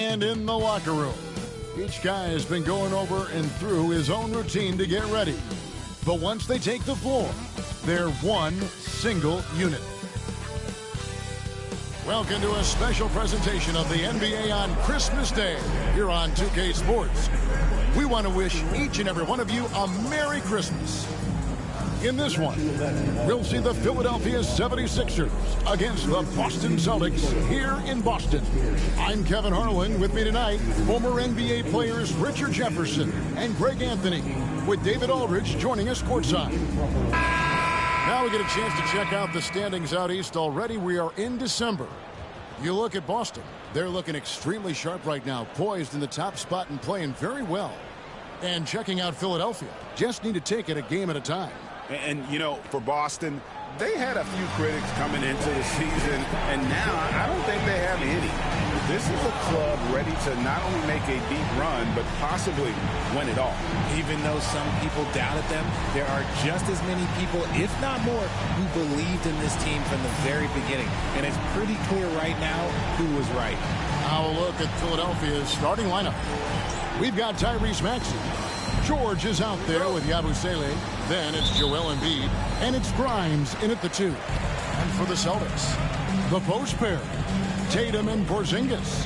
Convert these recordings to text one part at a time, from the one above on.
And in the locker room, each guy has been going over and through his own routine to get ready. But once they take the floor, they're one single unit. Welcome to a special presentation of the NBA on Christmas Day here on 2K Sports. We want to wish each and every one of you a Merry Christmas. In this one, we'll see the Philadelphia 76ers against the Boston Celtics here in Boston. I'm Kevin Harlan. With me tonight, former NBA players Richard Jefferson and Greg Anthony, with David Aldridge joining us courtside. Now we get a chance to check out the standings out east already. We are in December. You look at Boston. They're looking extremely sharp right now, poised in the top spot and playing very well. And checking out Philadelphia, just need to take it a game at a time. And, you know, for Boston, they had a few critics coming into the season, and now I don't think they have any. This is a club ready to not only make a deep run, but possibly win it all. Even though some people doubted them, there are just as many people, if not more, who believed in this team from the very beginning. And it's pretty clear right now who was right. Now a look at Philadelphia's starting lineup. We've got Tyrese Maxey. George is out there with Yabusele. Then it's Joel Embiid. And it's Grimes in at the 2. And for the Celtics, the post pair, Tatum and Porzingis.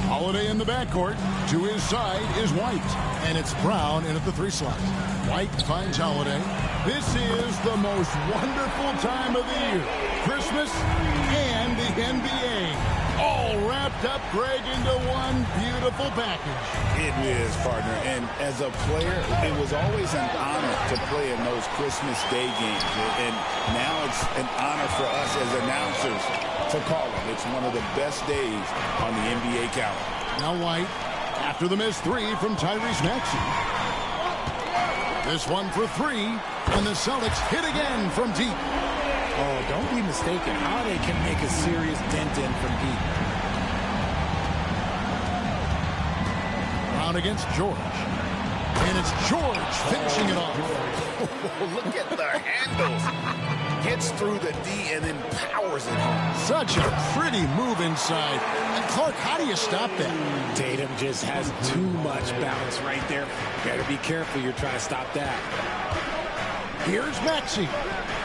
Holiday in the backcourt. To his side is White. And it's Brown in at the 3 slot. White finds Holiday. This is the most wonderful time of the year. Christmas and the NBA. All wrapped up, Greg, into one beautiful package. It is, partner. And as a player, it was always an honor to play in those Christmas Day games. And now it's an honor for us as announcers to call them. It's one of the best days on the NBA calendar. Now White, after the missed 3 from Tyrese Maxey. This one for 3, and the Celtics hit again from deep. Oh, don't be mistaken. Holiday can make a serious dent in from deep. Brown against George. And it's George finishing it off. Look at the handles. Gets through the D and then powers it home. Such a pretty move inside. And Clark, how do you stop that? Tatum just has too much bounce right there. Better be careful. You're trying to stop that. Here's Maxey.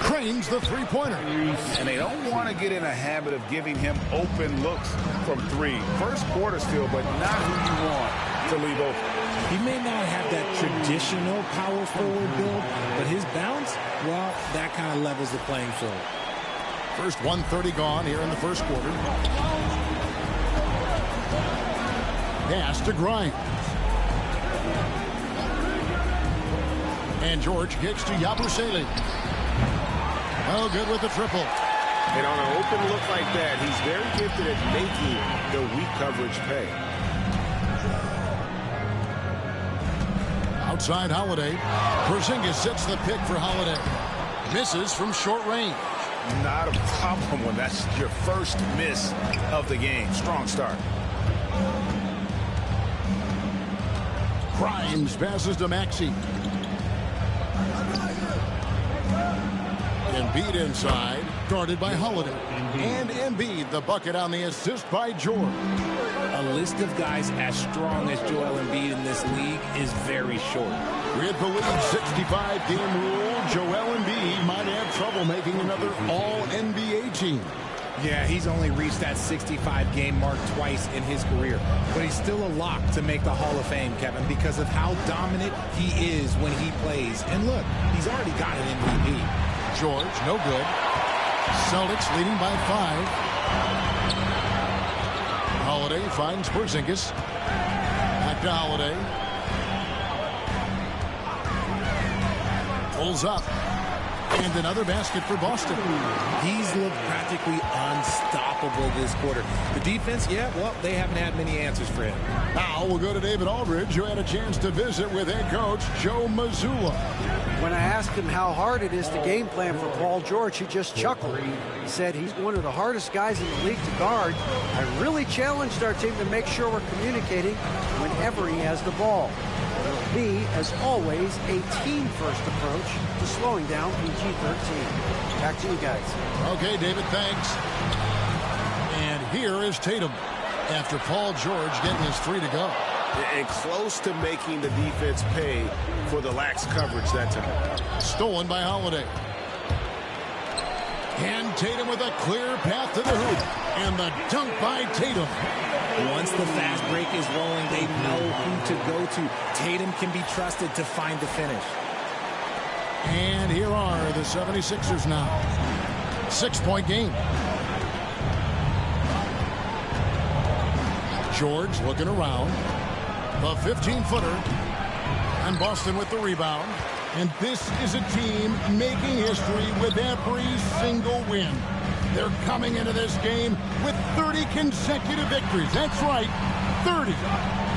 Cranes the three-pointer. And they don't want to get in a habit of giving him open looks from 3. First quarter still, but not who you want to leave open. He may not have that traditional power forward build, but his bounce, well, that kind of levels the playing field. First 1:30 gone here in the first quarter. Pass to Grimes. And George kicks to Yabusele. Oh, good with the triple. And on an open look like that, he's very gifted at making the weak coverage pay. Outside Holiday. Porzingis sets the pick for Holiday. Misses from short range. Not a problem when that's your first miss of the game. Strong start. Grimes passes to Maxey. Embiid inside, guarded by Holiday. And Embiid, the bucket on the assist by George. A list of guys as strong as Joel Embiid in this league is very short. With the league 65-game rule, Joel Embiid might have trouble making another All-NBA team. Yeah, he's only reached that 65-game mark twice in his career. But he's still a lock to make the Hall of Fame, Kevin, because of how dominant he is when he plays. And look, he's already got an MVP. George, no good. Celtics leading by 5. Holiday finds Porzingis. Back to Holiday. Pulls up. And another basket for Boston. He's looked practically unstoppable this quarter. The defense, yeah, well, they haven't had many answers for him. Now we'll go to David Aldridge, who had a chance to visit with head coach Joe Mazzulla. When I asked him how hard it is to game plan for Paul George, he just chuckled. He said he's one of the hardest guys in the league to guard. I really challenged our team to make sure we're communicating whenever he has the ball. It'll be, as always, a team-first approach to slowing down PG-13. Back to you guys. Okay, David, thanks. And here is Tatum. after Paul George getting his 3 to go. And close to making the defense pay for the lax coverage that time. Stolen by Holiday. And Tatum with a clear path to the hoop. And the dunk by Tatum. Once the fast break is rolling, they know who to go to. Tatum can be trusted to find the finish. And here are the 76ers now. 6-point game. George looking around. The 15-footer. And Boston with the rebound. And this is a team making history with every single win. They're coming into this game with 30 consecutive victories. That's right, 30.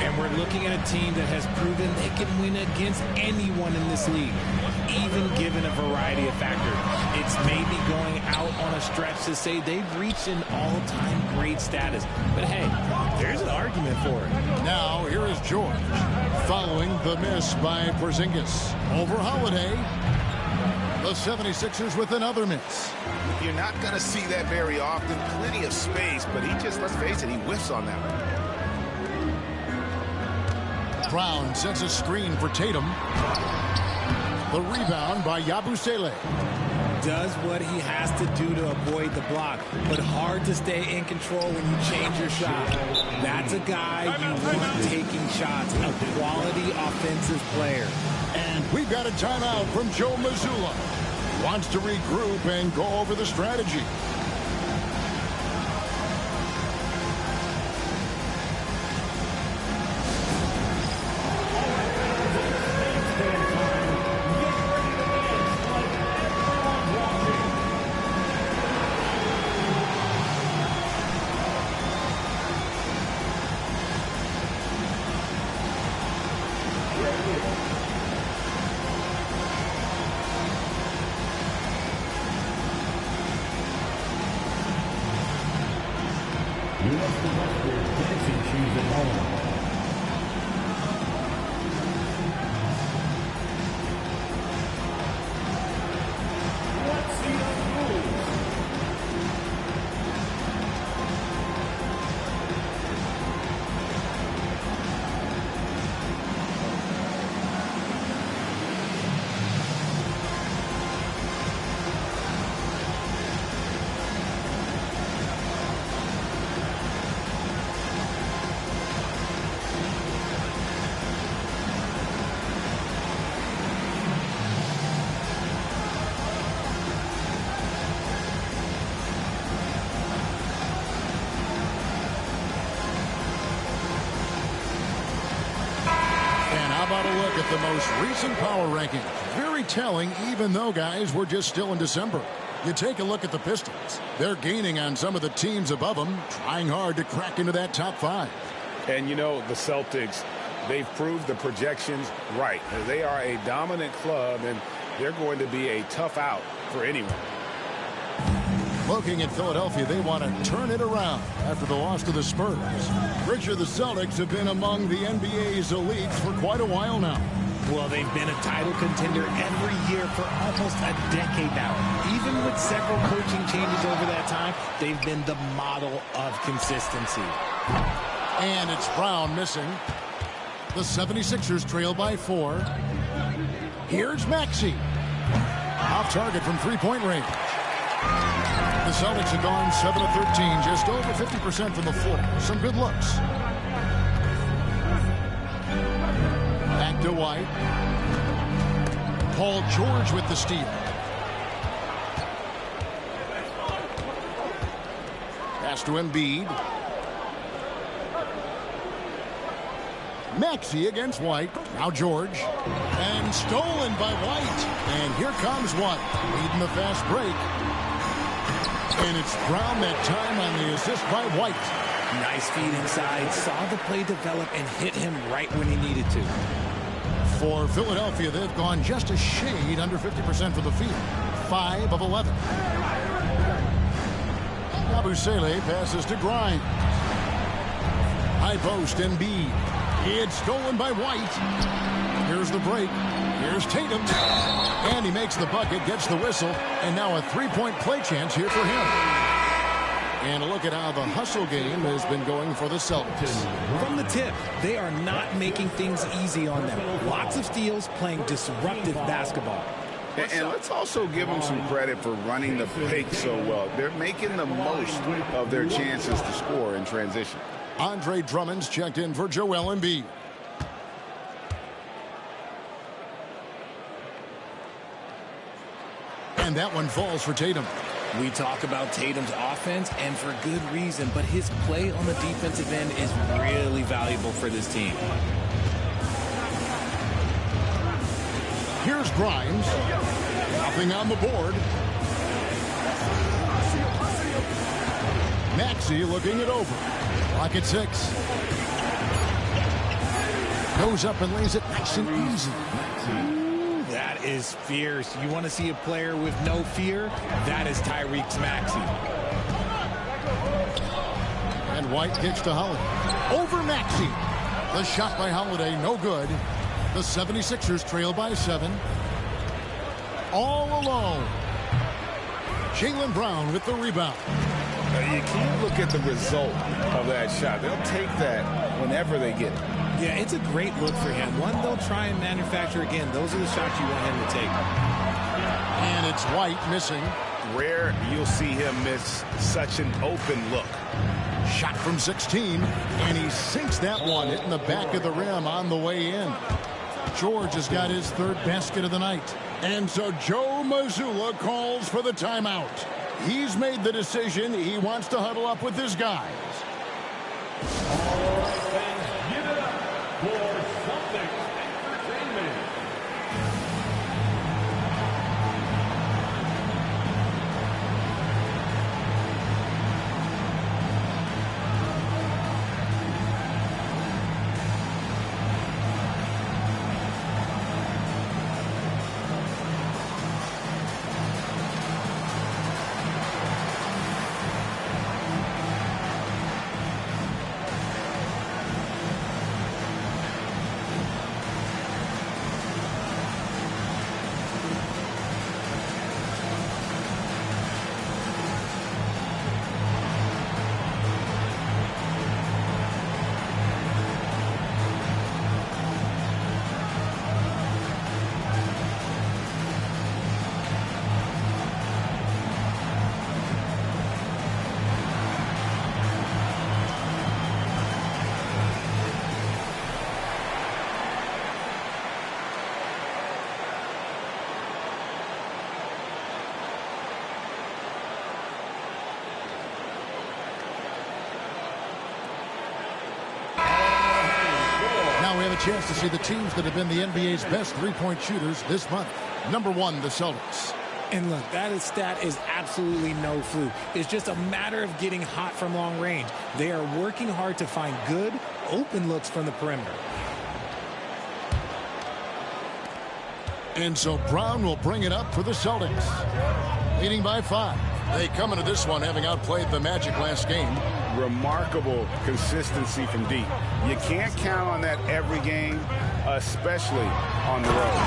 And we're looking at a team that has proven they can win against anyone in this league, even given a variety of factors. It's maybe going out on a stretch to say they've reached an all-time great status. But hey, there's an argument for it. Now, here is George, following the miss by Porzingis. Over Holiday, the 76ers with another miss. You're not going to see that very often. Plenty of space, but he just, let's face it, he whiffs on that one. Brown sets a screen for Tatum. The rebound by Yabusele. Does what he has to do to avoid the block, but hard to stay in control when you change your shot. That's a guy you want taking shots, a quality offensive player. And we've got a timeout from Joe Mazzulla. Wants to regroup and go over the strategy. About a look at the most recent power rankings. Very telling, even though, guys, we're just still in December. You take a look at the Pistons. They're gaining on some of the teams above them, trying hard to crack into that top 5. And, you know, the Celtics, they've proved the projections right. They are a dominant club, and they're going to be a tough out for anyone. Looking at Philadelphia, they want to turn it around after the loss to the Spurs. Richard, the Celtics have been among the NBA's elites for quite a while now. Well, they've been a title contender every year for almost a decade now. Even with several coaching changes over that time, they've been the model of consistency. And it's Brown missing. The 76ers trail by 4. Here's Maxey. Off target from three-point range. The Celtics have gone 7 of 13, just over 50% from the floor. Some good looks. Back to White. Paul George with the steal. Pass to Embiid. Maxey against White. Now George. And stolen by White. And here comes White, leading the fast break. And it's Brown that time on the assist by White. Nice feed inside. Saw the play develop and hit him right when he needed to. For Philadelphia, they've gone just a shade under 50% for the field. 5 of 11. Yabusele passes to Grimes. High post, Embiid. It's stolen by White. Here's the break. Here's Tatum. And he makes the bucket, gets the whistle, and now a three-point play chance here for him. And a look at how the hustle game has been going for the Celtics. From the tip, they are not making things easy on them. Lots of steals, playing disruptive basketball. And let's also give them some credit for running the pick so well. They're making the most of their chances to score in transition. Andre Drummond's checked in for Joel Embiid. And that one falls for Tatum. We talk about Tatum's offense, and for good reason, but his play on the defensive end is really valuable for this team. Here's Grimes. Nothing on the board. Maxey looking it over. Clock at 6. Goes up and lays it nice and easy. That is fierce. You want to see a player with no fear? That is Tyrese Maxey. And White kicks to Holiday. Over Maxey. The shot by Holiday, no good. The 76ers trail by 7. All alone. Jaylen Brown with the rebound. You can't look at the result of that shot. They'll take that whenever they get it. Yeah, it's a great look for him. One they'll try and manufacture again. Those are the shots you want him to take. And it's White missing. Rare you'll see him miss such an open look. Shot from 16, and he sinks that one, hitting the back of the rim on the way in. George has got his 3rd basket of the night. And so Joe Mazzulla calls for the timeout. He's made the decision. He wants to huddle up with his guys. All right, fans, give it up for Celtics Entertainment. Now we have a chance to see the teams that have been the NBA's best three-point shooters this month. Number 1, the Celtics. And look, that stat is absolutely no fluke. It's just a matter of getting hot from long range. They are working hard to find good, open looks from the perimeter. And so Brown will bring it up for the Celtics. Leading by 5. They come into this one having outplayed the Magic last game. Remarkable consistency from deep. You can't count on that every game, especially on the road.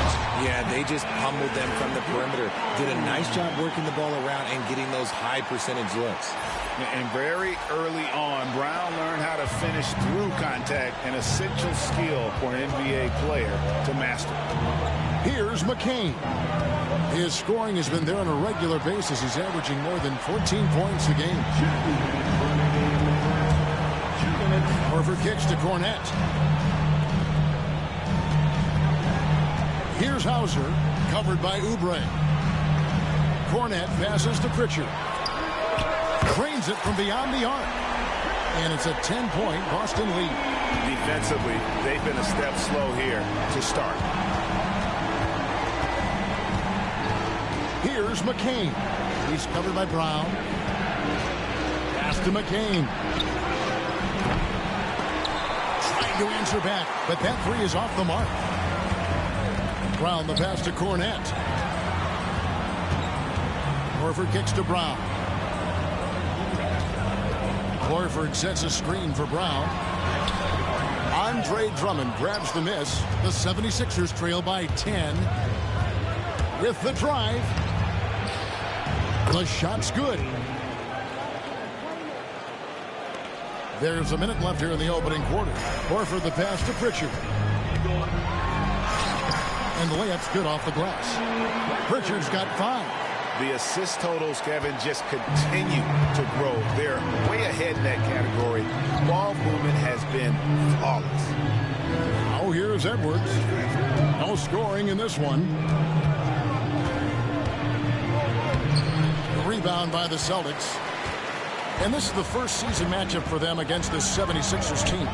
Yeah, they just pummeled them from the perimeter. Did a nice job working the ball around and getting those high percentage looks. And very early on, Brown learned how to finish through contact, an essential skill for an NBA player to master. Here's McCain. His scoring has been there on a regular basis. He's averaging more than 14 points a game. Horford kicks to Cornette. Here's Hauser, covered by Oubre. Cornette passes to Pritchard. Cranes it from beyond the arc. And it's a 10-point Boston lead. Defensively, they've been a step slow here to start. Here's McCain. He's covered by Brown. Pass to McCain. Trying to answer back, but that three is off the mark. Brown the pass to Cornette. Horford kicks to Brown. Horford sets a screen for Brown. Andre Drummond grabs the miss. The 76ers trail by 10. With the drive. The shot's good. There's a minute left here in the opening quarter. Horford the pass to Pritchard. And the layup's good off the glass. Pritchard's got 5. The assist totals, Kevin, just continue to grow. They're way ahead in that category. Ball movement has been flawless. Oh, here's Edwards. No scoring in this one. The rebound by the Celtics. And this is the first season matchup for them against the 76ers team.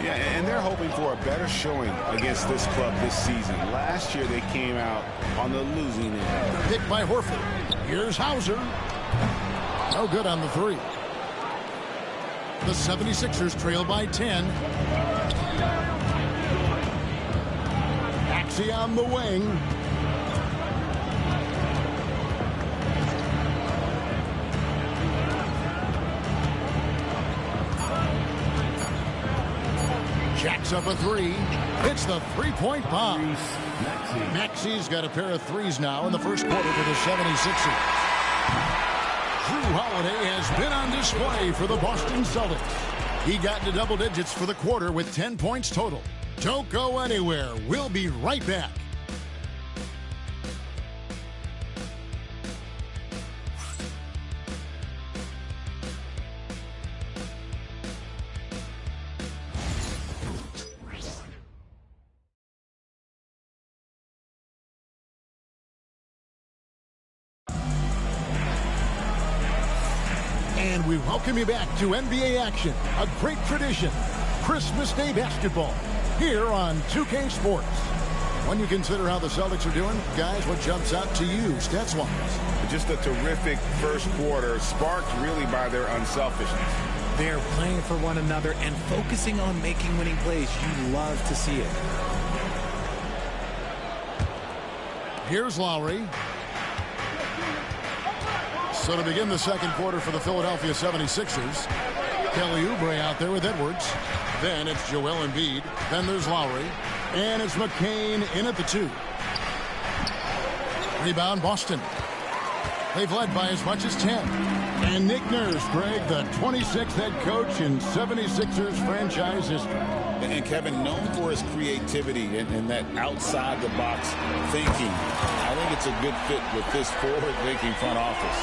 Yeah, and they're hoping for a better showing against this club this season. Last year, they came out on the losing end. Picked by Horford. Here's Hauser. No good on the 3. The 76ers trail by 10. Maxey on the wing. Jacks up a 3. Hits the three-point bomb. Maxey's got a pair of 3s now in the first quarter for the 76ers. Drew Holiday has been on display for the Boston Celtics. He got into double digits for the quarter with 10 points total. Don't go anywhere. We'll be right back. And we welcome you back to NBA action, a great tradition, Christmas Day basketball, here on 2K Sports. When you consider how the Celtics are doing, guys, what jumps out to you, stats-wise? Just a terrific first quarter, sparked really by their unselfishness. They're playing for one another and focusing on making winning plays. You love to see it. Here's Lowry. So to begin the second quarter for the Philadelphia 76ers, Kelly Oubre out there with Edwards. Then it's Joel Embiid. Then there's Lowry. And it's McCain in at the 2. Rebound Boston. They've led by as much as 10. And Nick Nurse, Greg, the 26th head coach in 76ers franchise history. And Kevin, known for his creativity and that outside-the-box thinking, I think it's a good fit with this forward-thinking front office.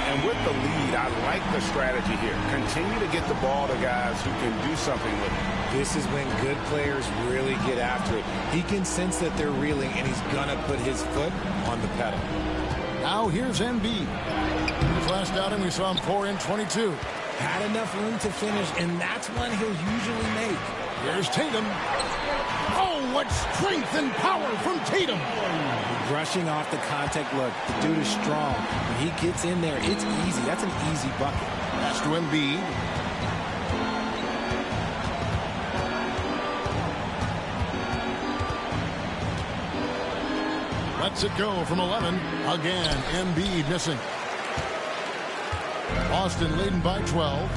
And with the lead, I like the strategy here. Continue to get the ball to guys who can do something with it. This is when good players really get after it. He can sense that they're reeling, and he's going to put his foot on the pedal. Now here's Embiid. His last outing, we saw him 4 in 22. Had enough room to finish, and that's one he'll usually make. Here's Tatum. Oh, what strength and power from Tatum. Brushing off the contact look. The dude is strong. When he gets in there, it's easy. That's an easy bucket. Pass to Embiid. Lets it go from 11. Again, Embiid missing. Boston leading by 12.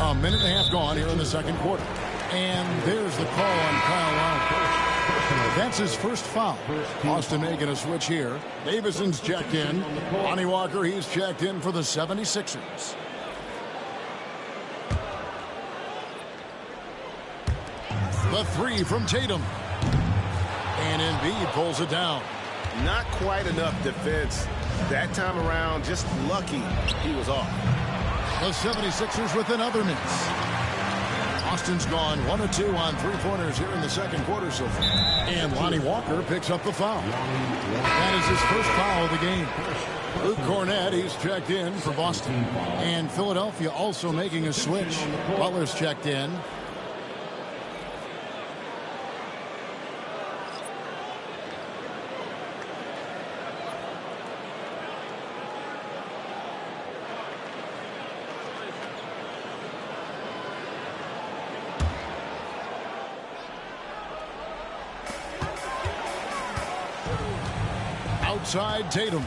A minute and a half gone here in the second quarter. And there's the call on Kyle Lowry. That's his first foul. Boston making a switch here. Davison's checked in. Lonnie Walker, he's checked in for the 76ers. The 3 from Tatum. And Embiid pulls it down. Not quite enough defense that time around. Just lucky he was off. The 76ers with another miss. Boston's gone 1 of 2 on 3-pointers here in the second quarter so far. And Lonnie Walker picks up the foul. That is his first foul of the game. Luke Cornett, he's checked in for Boston. And Philadelphia also making a switch. Butler's checked in. Outside Tatum.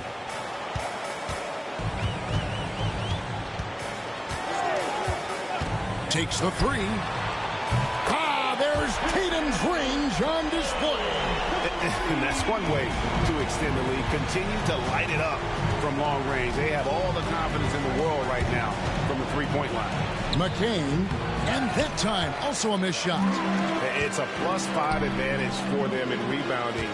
Takes the 3. There's Tatum's range on display. And that's one way to extend the lead. Continue to light it up from long range. They have all the confidence in the world right now from the three-point line. McCain, and that time also a missed shot. It's a +5 advantage for them in rebounding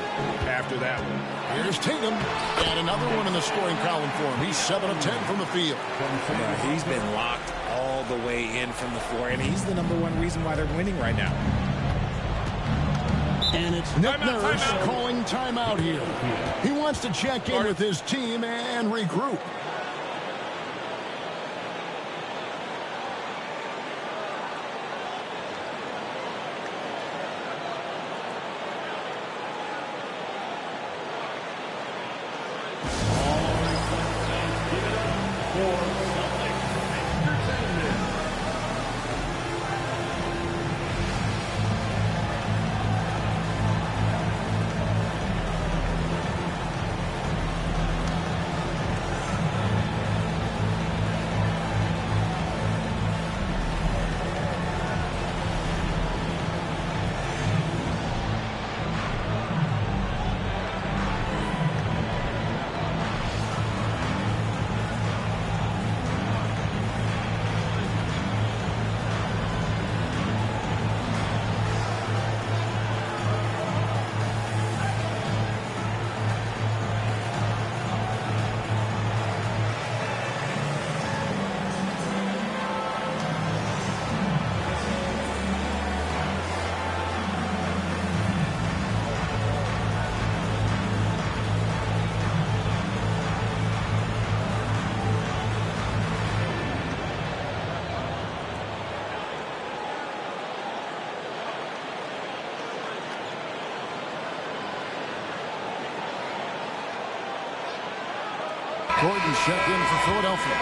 after that one. Here's Tatum, and another one in the scoring column for him. He's 7 of 10 from the field. He's been locked all the way in from the floor, and he's the #1 reason why they're winning right now. And it's Nick Nurse calling timeout here. He wants to check in with his team and regroup. Gordon checked in for Philadelphia.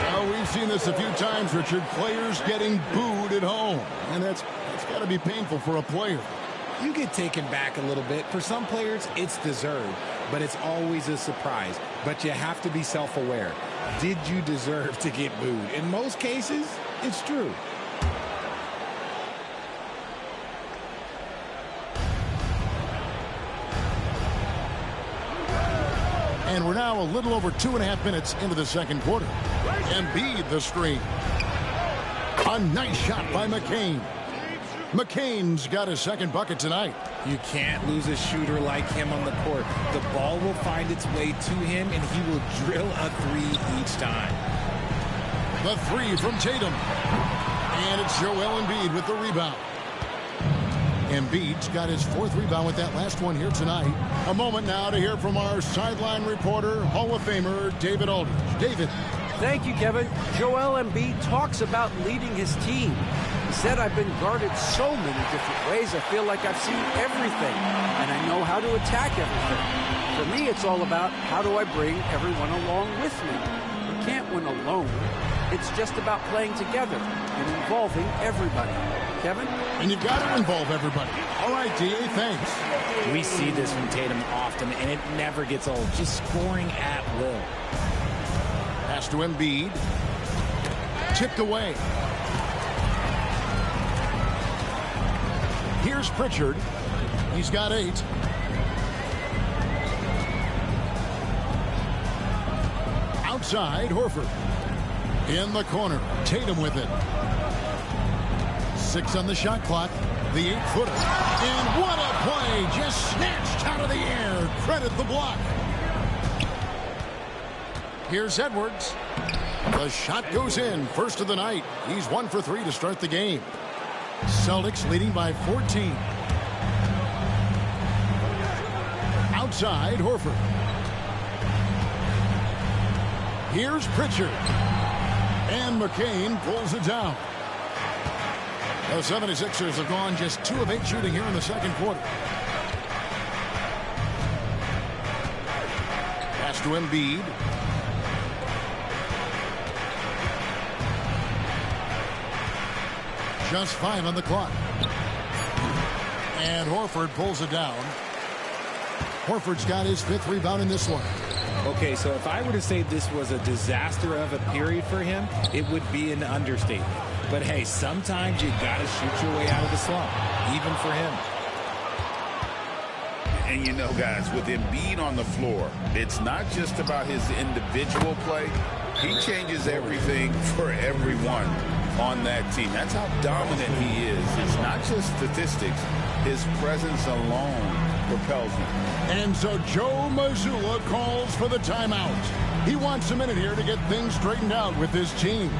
Well, we've seen this a few times, Richard. Players getting booed at home. And that's got to be painful for a player. You get taken back a little bit. For some players, it's deserved, but it's always a surprise. But you have to be self-aware. Did you deserve to get booed? In most cases, it's true. And we're now a little over 2.5 minutes into the second quarter. Embiid the screen. A nice shot by McCain. McCain's got his second bucket tonight. You can't lose a shooter like him on the court. The ball will find its way to him, and he will drill a three each time. The three from Tatum. And it's Joel Embiid with the rebound. Embiid's got his 4th rebound with that last one here tonight. A moment now to hear from our sideline reporter, Hall of Famer David Aldridge. David. Thank you, Kevin. Joel Embiid talks about leading his team. He said, I've been guarded so many different ways. I feel like I've seen everything, and I know how to attack everything. For me, it's all about how do I bring everyone along with me. You can't win alone. It's just about playing together and involving everybody. Kevin? And you've got to involve everybody. All right, D.A., thanks. We see this from Tatum often, and it never gets old. Just scoring at will. Pass to Embiid. Tipped away. Here's Pritchard. He's got 8. Outside, Horford. In the corner, Tatum with it. 6 on the shot clock. The 8-footer. And what a play! Just snatched out of the air. Credit the block. Here's Edwards. The shot goes in. First of the night. He's 1 for 3 to start the game. Celtics leading by 14. Outside, Horford. Here's Pritchard. And McCain pulls it down. The 76ers have gone just 2 of 8 shooting here in the second quarter. Pass to Embiid. Just 5 on the clock. And Horford pulls it down. Horford's got his 5th rebound in this one. Okay, so if I were to say this was a disaster of a period for him, it would be an understatement. But hey, sometimes you got to shoot your way out of the slump, even for him. And know, guys, with Embiid on the floor, it's not just about his individual play. He changes everything for everyone on that team. That's how dominant he is. It's not just statistics. His presence alone propels him. And so Joe Mazzulla calls for the timeout. He wants a minute here to get things straightened out with his team.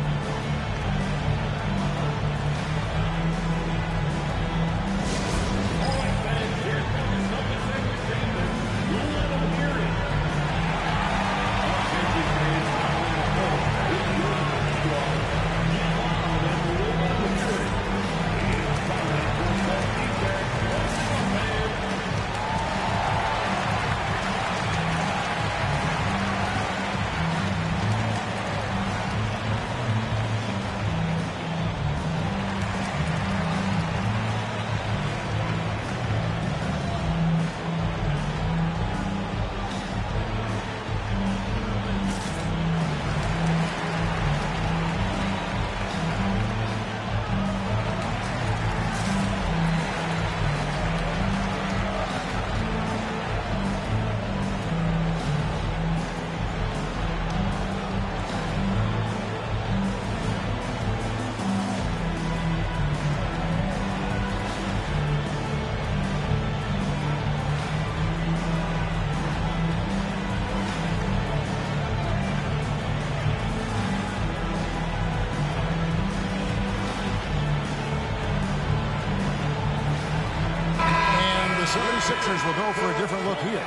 Sixers will go for a different look here.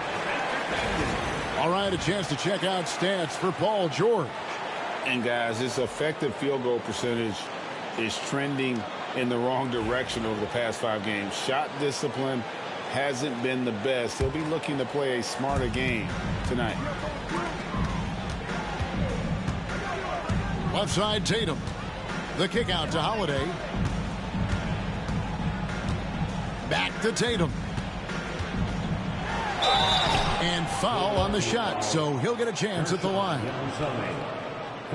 All right, a chance to check out stats for Paul George. And, guys, his effective field goal percentage is trending in the wrong direction over the past 5 games. Shot discipline hasn't been the best. He'll be looking to play a smarter game tonight. Left side, Tatum. The kick out to Holiday. Back to Tatum. And foul on the shot, so he'll get a chance at the line.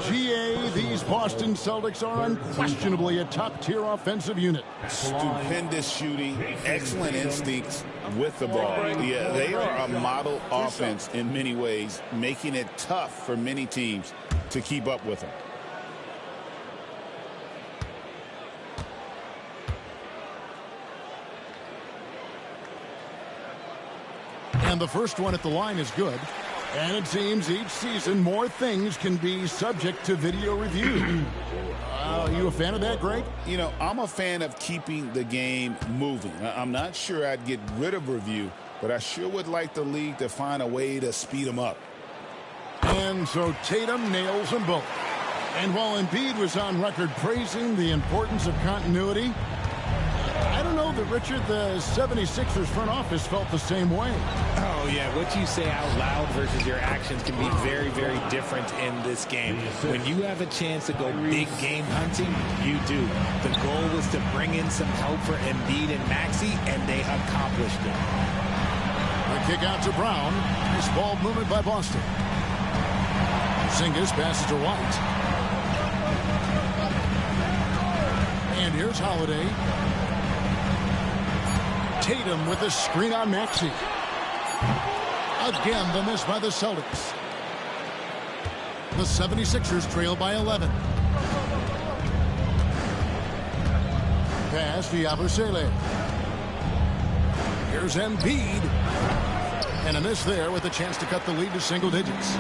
GA, these Boston Celtics are unquestionably a top-tier offensive unit. Stupendous shooting, excellent instincts with the ball. Yeah, they are a model offense in many ways, making it tough for many teams to keep up with them. And the first one at the line is good. And it seems each season more things can be subject to video review. Are you a fan of that, Greg? You know, I'm a fan of keeping the game moving. I'm not sure I'd get rid of review, but I sure would like the league to find a way to speed them up. And so Tatum nails them both. And while Embiid was on record praising the importance of continuity, I don't know that, Richard, the 76ers front office felt the same way. Oh, yeah. What you say out loud versus your actions can be very, very different in this game. When you have a chance to go big game hunting, you do. The goal was to bring in some help for Embiid and Maxey, and they accomplished it. The kick out to Brown. Nice ball movement by Boston. Porzingis passes to White. And here's Holiday. Tatum with a screen on Maxey. Again, the miss by the Celtics. The 76ers trail by 11. Pass to Yabusele. Here's Embiid. And a miss there with a chance to cut the lead to single digits.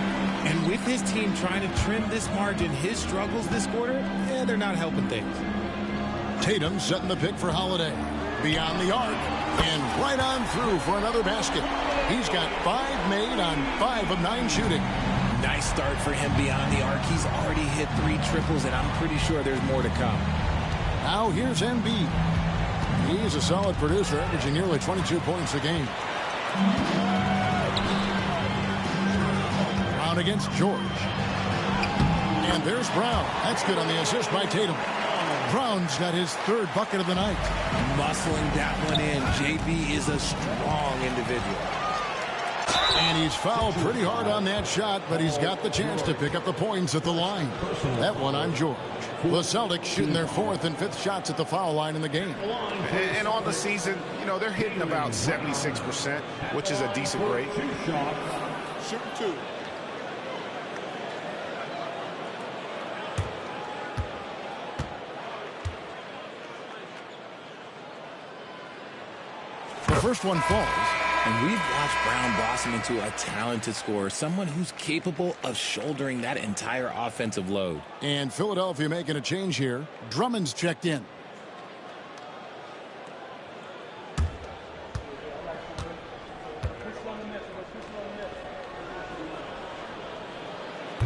And with his team trying to trim this margin, his struggles this quarter, they're not helping things. Tatum setting the pick for Holiday. Beyond the arc. And right on through for another basket. He's got 5 made on 5 of 9 shooting. Nice start for him beyond the arc. He's already hit 3 triples, and I'm pretty sure there's more to come. Now here's Embiid. He's a solid producer, averaging nearly 22 points a game. Brown against George. And there's Brown. That's good on the assist by Tatum. Brown's got his 3rd bucket of the night. Muscling that one in. JB is a strong individual. And he's fouled pretty hard on that shot, but he's got the chance to pick up the points at the line. That one on George. The Celtics shooting their 4th and 5th shots at the foul line in the game. And on the season, you know, they're hitting about 76%, which is a decent rate. Shoot 2. The first one falls. And we've watched Brown blossom into a talented scorer, someone who's capable of shouldering that entire offensive load. And Philadelphia making a change here. Drummond's checked in.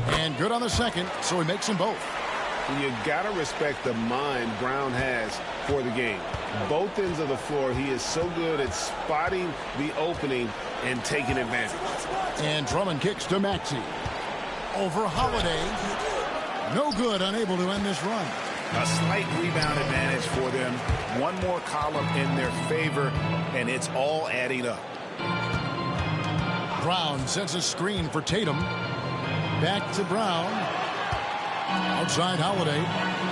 And good on the second, so he makes them both. You got to respect the mind Brown has for the game. Both ends of the floor, he is so good at spotting the opening and taking advantage. And Drummond kicks to Maxey. Over Holiday. No good, unable to end this run. A slight rebound advantage for them. One more column in their favor, and it's all adding up. Brown sends a screen for Tatum. Back to Brown. Outside Holiday.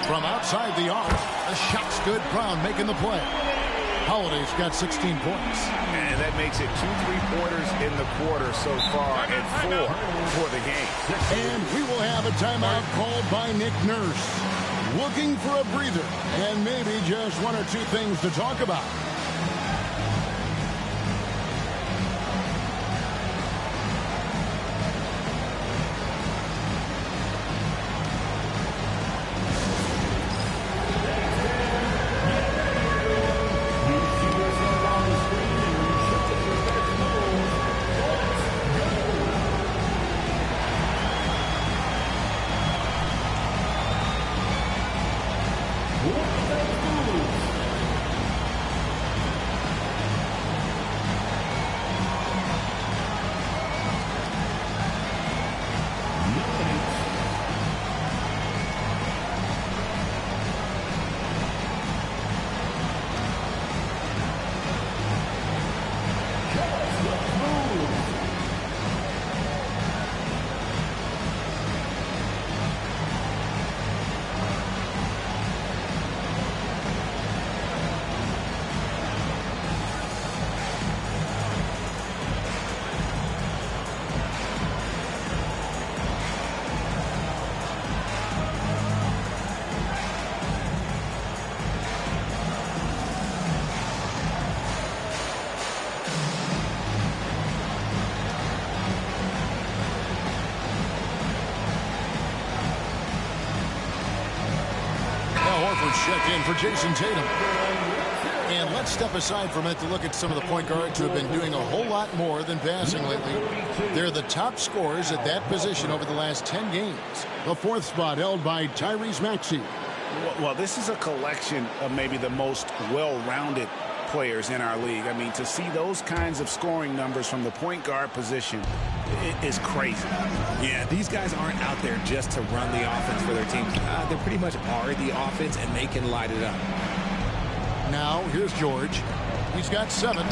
From outside the arc. The shot's good. Brown making the play. Holiday's got 16 points. And that makes it 2 3-pointers in the quarter so far and 4 for the game. And we will have a timeout called by Nick Nurse. Looking for a breather and maybe just 1 or 2 things to talk about. Check in for Jason Tatum. And let's step aside for a minute to look at some of the point guards who have been doing a whole lot more than passing lately. They're the top scorers at that position over the last 10 games. The 4th spot held by Tyrese Maxey. Well, this is a collection of maybe the most well-rounded players in our league. I mean, to see those kinds of scoring numbers from the point guard position is crazy. Yeah, these guys aren't out there just to run the offense for their teams. They pretty much are the offense, and they can light it up. Now, here's George. He's got 7.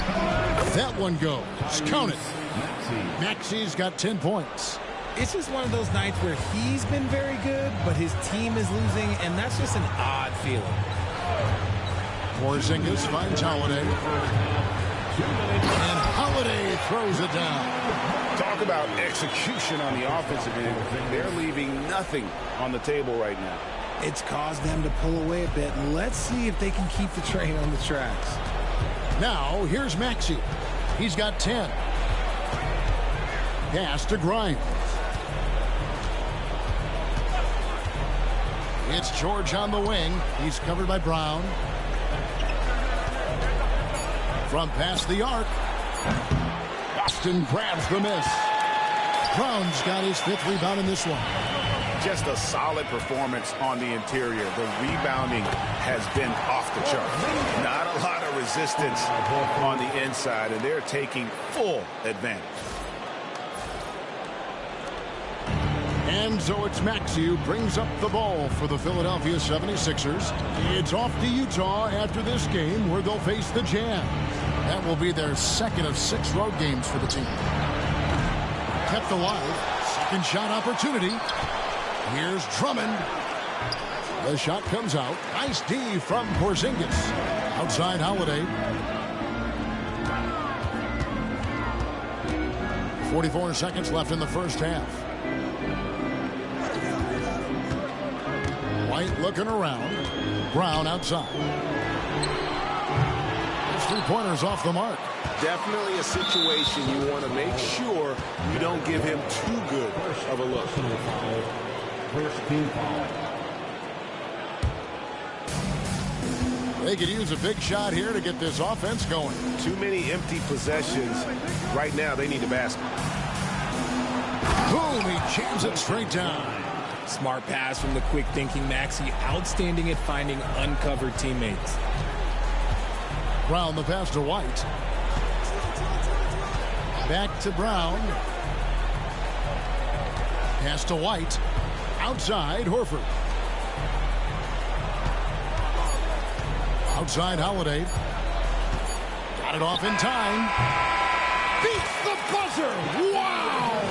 That one goes. Count it. Maxey's got 10 points. It's just one of those nights where he's been very good, but his team is losing, and that's just an odd feeling. Porzingis finds Holiday. And Holiday throws it down. Talk about execution on the offensive end. They're leaving nothing on the table right now. It's caused them to pull away a bit. Let's see if they can keep the train on the tracks. Now, here's Maxey. He's got 10. Pass to Grimes. It's George on the wing. He's covered by Brown. From past the arc. Boston grabs the miss. Brown's got his 5th rebound in this one. Just a solid performance on the interior. The rebounding has been off the chart. Not a lot of resistance on the inside, and they're taking full advantage. And so it's Maxey who brings up the ball for the Philadelphia 76ers. It's off to Utah after this game where they'll face the Jazz. That will be their 2nd of 6 road games for the team. kept alive. Second shot opportunity. Here's Drummond. The shot comes out. Nice D from Porzingis. Outside Holiday. 44 seconds left in the first half. White looking around. Brown outside. His three-pointers off the mark. Definitely a situation you want to make sure you don't give him too good of a look. First team foul. They could use a big shot here to get this offense going. Too many empty possessions. Right now, they need a basket. Boom, he jams it straight down. Smart pass from the quick-thinking Maxey. Outstanding at finding uncovered teammates. Brown the pass to White. Back to Brown. Pass to White. Outside, Horford. Outside, Holiday. Got it off in time. Beats the buzzer. Wow!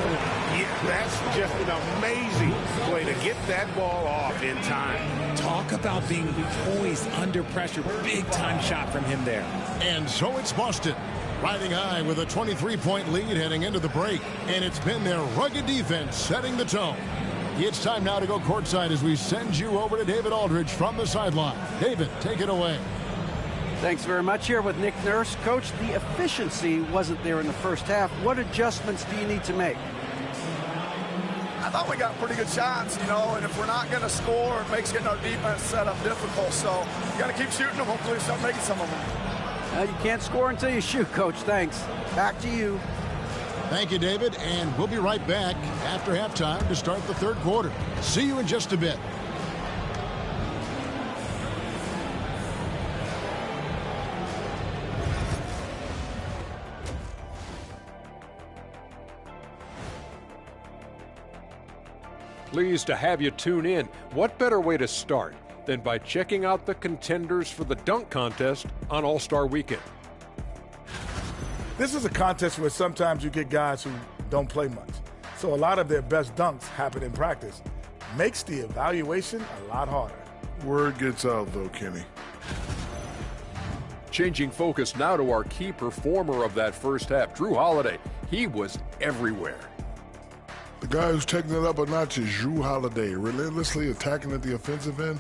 Yeah, that's just an amazing way to get that ball off in time. Talk about being poised under pressure. Big-time shot from him there. And so it's Boston, riding high with a 23-point lead heading into the break. And it's been their rugged defense setting the tone. It's time now to go courtside as we send you over to David Aldridge from the sideline. David, take it away. Thanks very much. Here with Nick Nurse. Coach, the efficiency wasn't there in the first half. What adjustments do you need to make? I thought we got pretty good shots, you know, and if we're not going to score, it makes getting our defense set up difficult. So you got to keep shooting them. Hopefully start making some of them. You can't score until you shoot, Coach. Thanks. Back to you. Thank you, David, and we'll be right back after halftime to start the third quarter. See you in just a bit. Pleased to have you tune in. What better way to start than by checking out the contenders for the dunk contest on All-Star Weekend? This is a contest where sometimes you get guys who don't play much. So a lot of their best dunks happen in practice. Makes the evaluation a lot harder. Word gets out, though, Kenny. Changing focus now to our key performer of that first half, Drew Holiday. He was everywhere. The guy who's taking it up a notch is Drew Holiday, relentlessly attacking at the offensive end,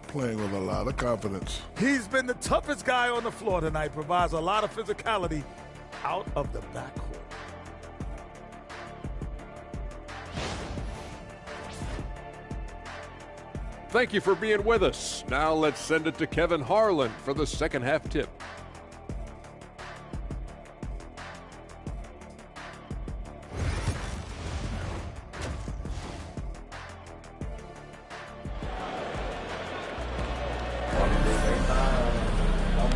playing with a lot of confidence. He's been the toughest guy on the floor tonight, provides a lot of physicality out of the backcourt. Thank you for being with us. Now let's send it to Kevin Harlan for the second half tip.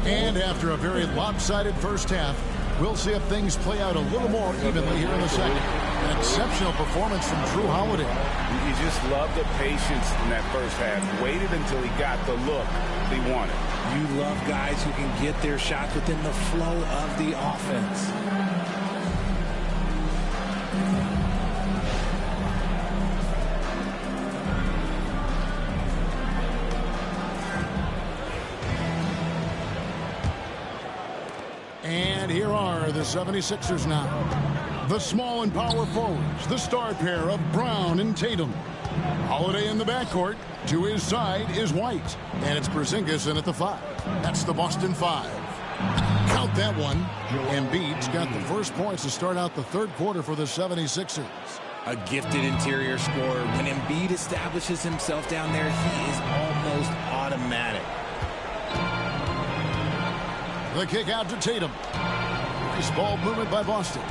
And after a very lopsided first half, we'll see if things play out a little more evenly here in the second. An exceptional performance from Drew Holiday. You just love the patience in that first half. Waited until he got the look he wanted. You love guys who can get their shots within the flow of the offense. And here are the 76ers now. The small and power forwards, the star pair of Brown and Tatum. Holiday in the backcourt. To his side is White. And it's Porzingis in at the 5. That's the Boston 5. Count that one. Embiid's got the first points to start out the third quarter for the 76ers. A gifted interior scorer. When Embiid establishes himself down there, he is almost automatic. The kick out to Tatum. Nice ball movement by Boston.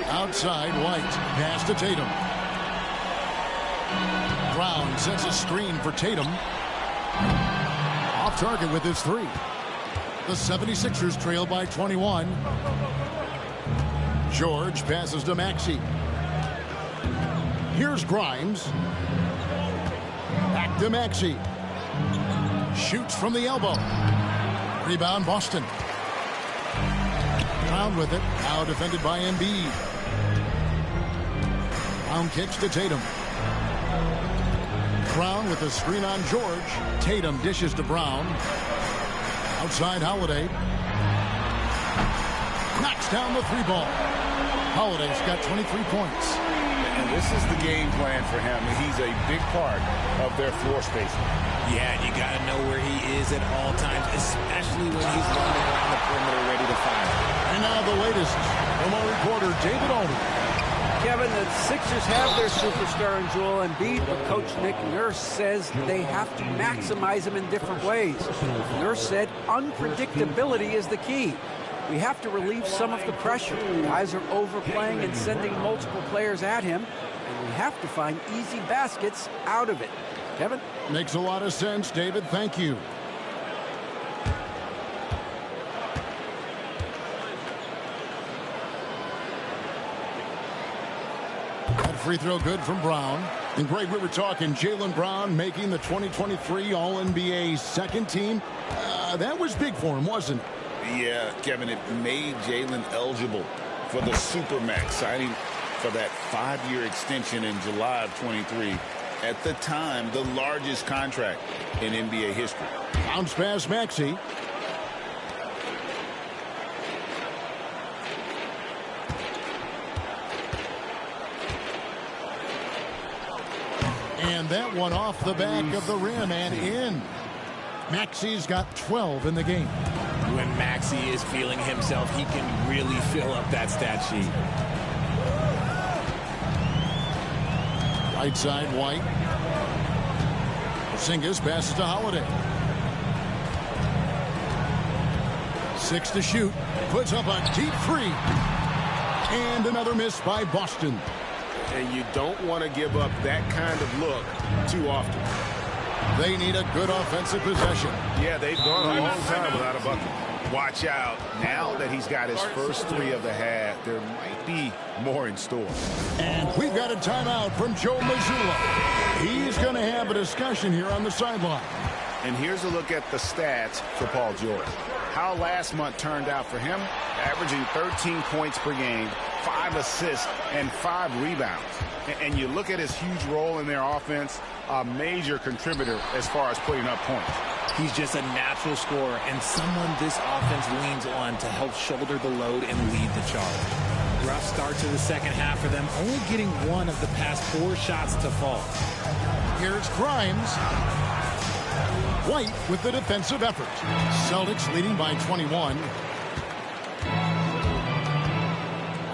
Outside, White. Pass to Tatum. Brown sets a screen for Tatum. Off target with his 3. The 76ers trail by 21. George passes to Maxey. Here's Grimes. Back to Maxey. Shoots from the elbow. Rebound Boston. Brown with it. Now defended by Embiid. Brown kicks to Tatum. Brown with the screen on George. Tatum dishes to Brown. Outside Holiday. Knocks down the three ball. Holiday's got 23 points. And this is the game plan for him. He's a big part of their floor spacing. Yeah, and you got to know where he is at all times, especially when he's running around the perimeter ready to fire. And now the latest from our reporter, David Alden. Kevin, the Sixers have their superstar in Joel Embiid, but Coach Nick Nurse says they have to maximize him in different ways. Nurse said unpredictability is the key. We have to relieve some of the pressure. Guys are overplaying and sending multiple players at him, and we have to find easy baskets out of it. Kevin? Makes a lot of sense, David. Thank you. That free throw good from Brown. And Greg, we were talking Jaylen Brown making the 2023 All-NBA second team. That was big for him, wasn't it? Yeah, Kevin, it made Jaylen eligible for the Supermax, signing for that 5-year extension in July of 23. At the time, the largest contract in NBA history. Bounce pass Maxey. And that one off the back of the rim and in. Maxey's got 12 in the game. When Maxey is feeling himself, he can really fill up that stat sheet. Right side, White. Porzingis passes to Holiday. 6 to shoot. Puts up a deep three. And another miss by Boston. And you don't want to give up that kind of look too often. They need a good offensive possession. Yeah, they've gone a long time without a bucket. Watch out. Now that he's got his first 3 of the half, there might be more in store. And we've got a timeout from Joe Mazzulla. He's going to have a discussion here on the sideline. And here's a look at the stats for Paul George. How last month turned out for him, averaging 13 points per game, 5 assists, and 5 rebounds. And you look at his huge role in their offense, a major contributor as far as putting up points. He's just a natural scorer and someone this offense leans on to help shoulder the load and lead the charge. Rough start to the second half for them, only getting 1 of the past 4 shots to fall. Here's Grimes. White with the defensive effort. Celtics leading by 21.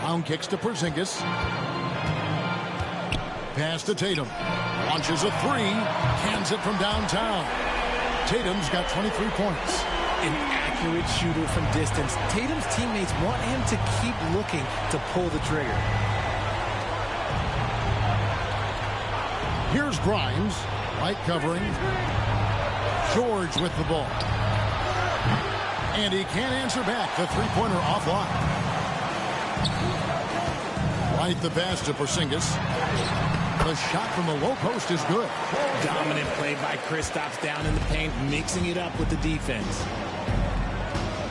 Brown kicks to Porzingis. Pass to Tatum. Launches a 3. Cans it from downtown. Tatum's got 23 points. An accurate shooter from distance. Tatum's teammates want him to keep looking to pull the trigger. Here's Grimes. White covering. George with the ball. And he can't answer back. The three-pointer offline. White the pass to Porzingis. The shot from the low post is good. Dominant play by Kristaps down in the paint, mixing it up with the defense.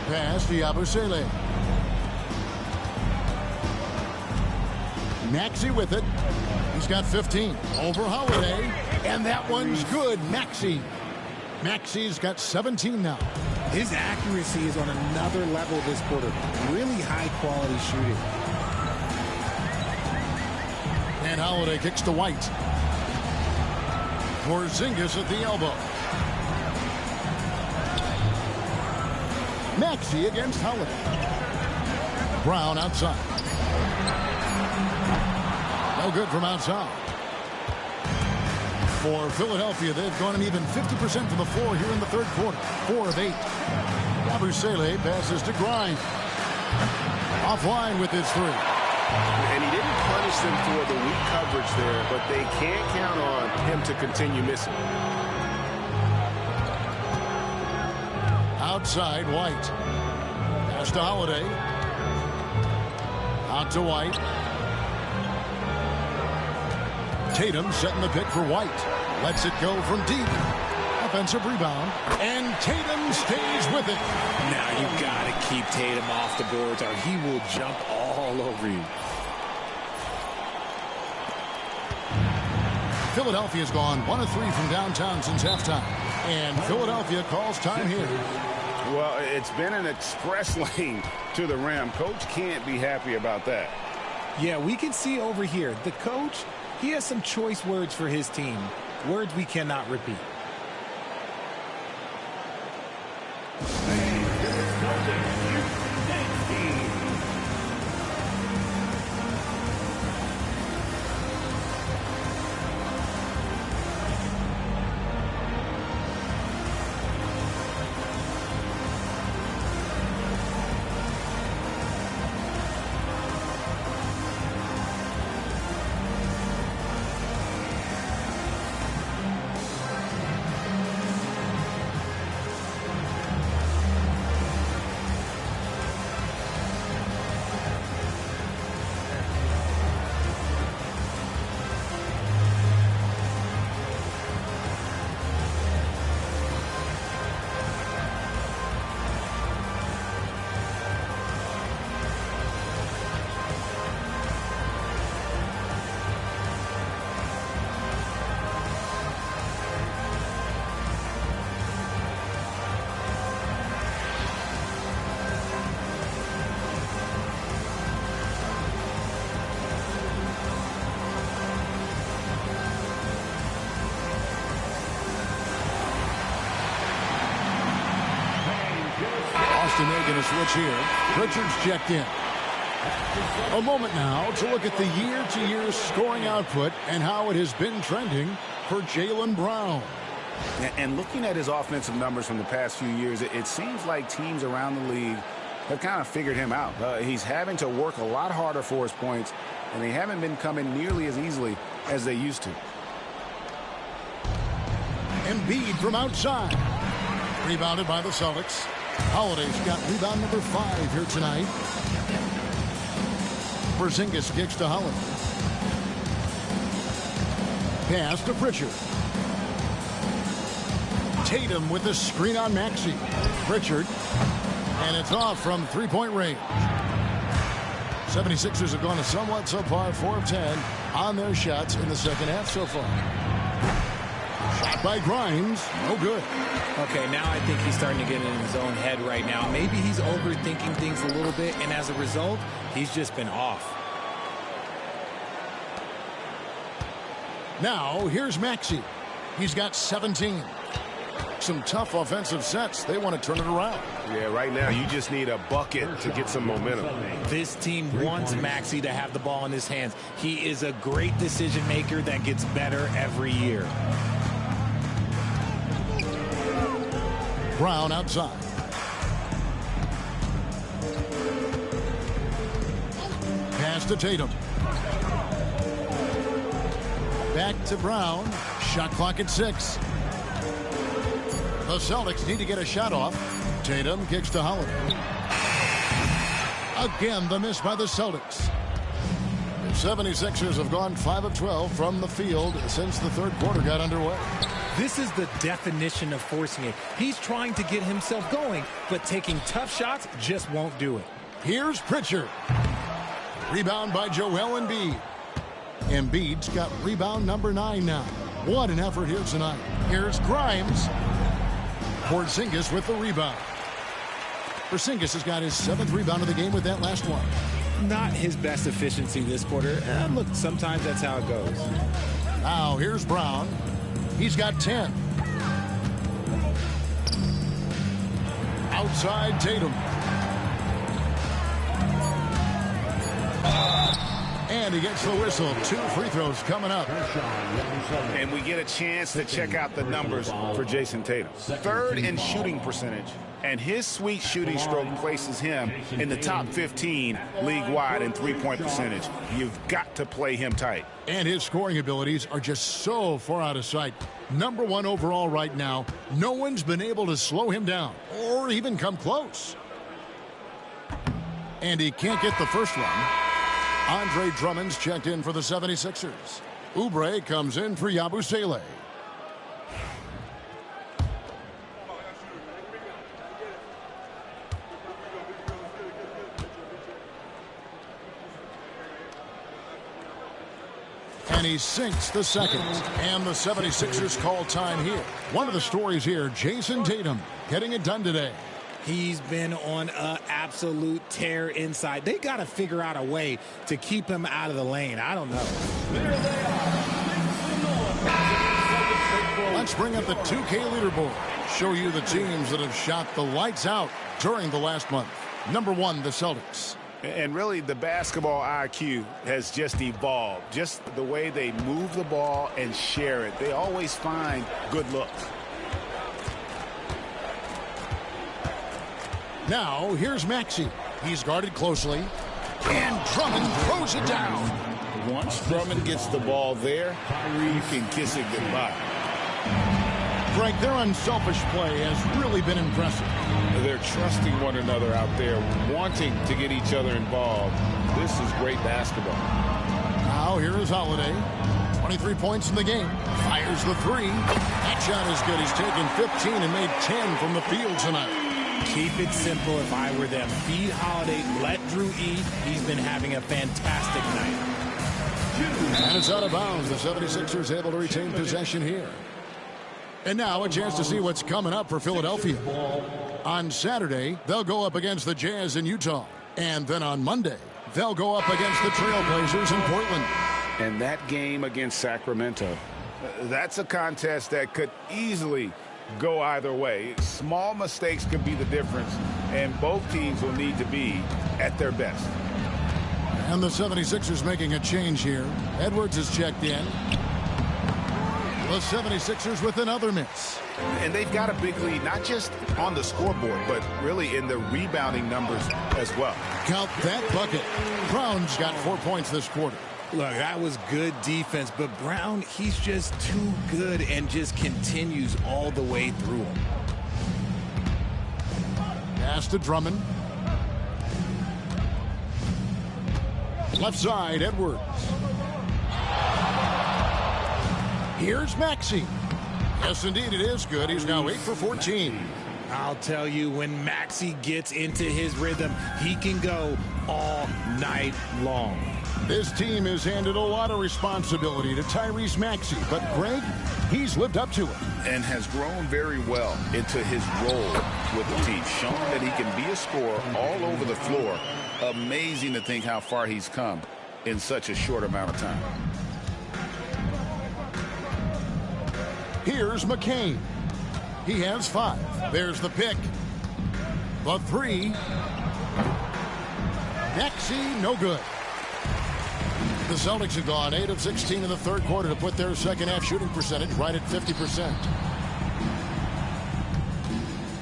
Pass to Yabusele. Maxey with it. He's got 15. Over Holiday. And that one's good. Maxey. Maxey's got 17 now. His accuracy is on another level this quarter. Really high-quality shooting. And Holiday kicks to White. Porzingis at the elbow. Maxey against Holiday. Brown outside. No good from outside. For Philadelphia, they've gone an even 50% from the floor here in the third quarter. 4 of 8. Yabusele passes to Grimes. Offline with his 3. And he didn't punish them for the weak coverage there, but they can't count on him to continue missing. Outside, White. Pass to Holiday. Out to White. Tatum setting the pick for White. Lets it go from deep. Offensive rebound. And Tatum stays with it. Now you got to keep Tatum off the boards or he will jump all over you. Philadelphia's gone 1 of 3 from downtown since halftime. And Philadelphia calls time here. Well, it's been an express lane to the rim. Coach can't be happy about that. Yeah, we can see over here, the coach, he has some choice words for his team. Words we cannot repeat. Boston making a switch here. Pritchard's checked in. A moment now to look at the year-to-year scoring output and how it has been trending for Jaylen Brown. And looking at his offensive numbers from the past few years, it seems like teams around the league have kind of figured him out. He's having to work a lot harder for his points, and they haven't been coming nearly as easily as they used to. Embiid from outside. Rebounded by the Celtics. Holiday's got rebound number 5 here tonight. Porzingis kicks to Holiday. Pass to Pritchard. Tatum with the screen on Maxey. Pritchard. And it's off from three-point range. 76ers have gone a somewhat subpar 4 of 10 on their shots in the second half so far. Shot by Grimes. No good. Okay, now I think he's starting to get in his own head right now. Maybe he's overthinking things a little bit, and as a result, he's just been off. Now, here's Maxey. He's got 17. Some tough offensive sets. They want to turn it around. Yeah, right now you just need a bucket to get some momentum. This team wants Maxey to have the ball in his hands. He is a great decision maker that gets better every year. Brown outside. Pass to Tatum. Back to Brown. Shot clock at 6. The Celtics need to get a shot off. Tatum kicks to Holiday. Again, the miss by the Celtics. The 76ers have gone 5 of 12 from the field since the third quarter got underway. This is the definition of forcing it. He's trying to get himself going, but taking tough shots just won't do it. Here's Pritchard. Rebound by Joel Embiid. Embiid's got rebound number 9 now. What an effort here tonight. Here's Grimes. Porzingis with the rebound. Porzingis has got his 7th rebound of the game with that last one. Not his best efficiency this quarter. Look, sometimes that's how it goes. Now here's Brown. He's got 10. Outside Tatum. And he gets the whistle. 2 free throws coming up. And we get a chance to check out the numbers for Jason Tatum. 3rd in shooting percentage. And his sweet shooting stroke places him in the top 15 league-wide in three-point percentage. You've got to play him tight. And his scoring abilities are just so far out of sight. Number 1 overall right now. No one's been able to slow him down or even come close. And he can't get the first one. Andre Drummond's checked in for the 76ers. Oubre comes in for Yabusele. And he sinks the second. And the 76ers call time here. One of the stories here, Jason Tatum getting it done today. He's been on an absolute tear inside. They got to figure out a way to keep him out of the lane. I don't know. Let's bring up the 2K leaderboard. Show you the teams that have shot the lights out during the last month. Number 1, the Celtics. And really, the basketball IQ has just evolved. Just the way they move the ball and share it. They always find good looks. Now, here's Maxey. He's guarded closely. And Drummond throws it down. Once Drummond gets the ball there, you can kiss it goodbye. Greg, their unselfish play has really been impressive. They're trusting one another out there, wanting to get each other involved. This is great basketball. Now, here is Holiday. 23 points in the game. Fires the three. That shot is good. He's taken 15 and made 10 from the field tonight. Keep it simple if I were them. Feed Holiday, let Drew eat. He's been having a fantastic night. And it's out of bounds. The 76ers able to retain possession here. And now a chance to see what's coming up for Philadelphia. On Saturday, they'll go up against the Jazz in Utah. And then on Monday, they'll go up against the Trailblazers in Portland. And that game against Sacramento, that's a contest that could easily go either way. Small mistakes could be the difference, and both teams will need to be at their best. And the 76ers making a change here. Edwards is checked in. The 76ers with another miss. And they've got a big lead, not just on the scoreboard, but really in the rebounding numbers as well. Count that bucket. Brown's got 4 points this quarter. Look, that was good defense, but Brown, he's just too good and just continues all the way through him. Pass to Drummond. Left side, Edwards. Here's Maxey. Yes, indeed, it is good. He's now 8 for 14. I'll tell you, when Maxey gets into his rhythm, he can go all night long. This team has handed a lot of responsibility to Tyrese Maxey, but Greg, he's lived up to it. And has grown very well into his role with the team, showing that he can be a scorer all over the floor. Amazing to think how far he's come in such a short amount of time. Here's McCain. He has 5. There's the pick. The 3. Maxey, no good. The Celtics have gone 8 of 16 in the third quarter to put their second half shooting percentage right at 50%.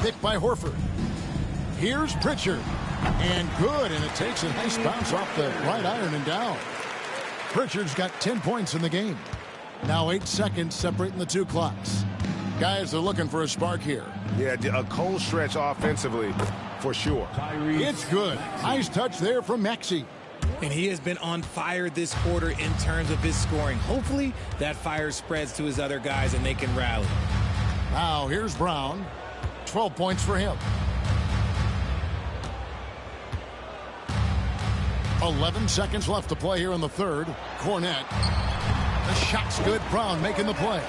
Picked by Horford. Here's Pritchard. And good, and it takes a nice bounce off the right iron and down. Pritchard's got 10 points in the game. Now 8 seconds separating the two clocks. Guys are looking for a spark here. Yeah, a cold stretch offensively for sure. It's good. Nice touch there from Maxey. And he has been on fire this quarter in terms of his scoring. Hopefully that fire spreads to his other guys and they can rally. Now here's Brown. 12 points for him. 11 seconds left to play here in the third. Cornette. The shot's good. Brown making the play.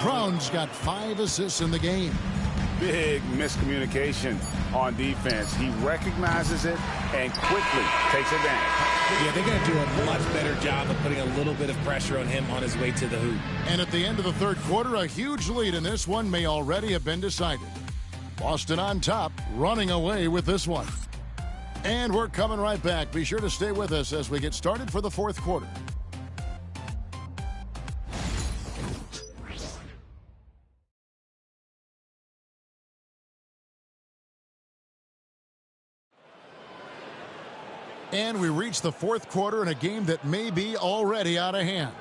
Brown's got 5 assists in the game. Big miscommunication on defense. He recognizes it and quickly takes advantage. Yeah, they're going to do a much better job of putting a little bit of pressure on him on his way to the hoop. And at the end of the third quarter, a huge lead in this one may already have been decided. Boston on top, running away with this one. And we're coming right back. Be sure to stay with us as we get started for the fourth quarter. And we reach the fourth quarter in a game that may be already out of hand.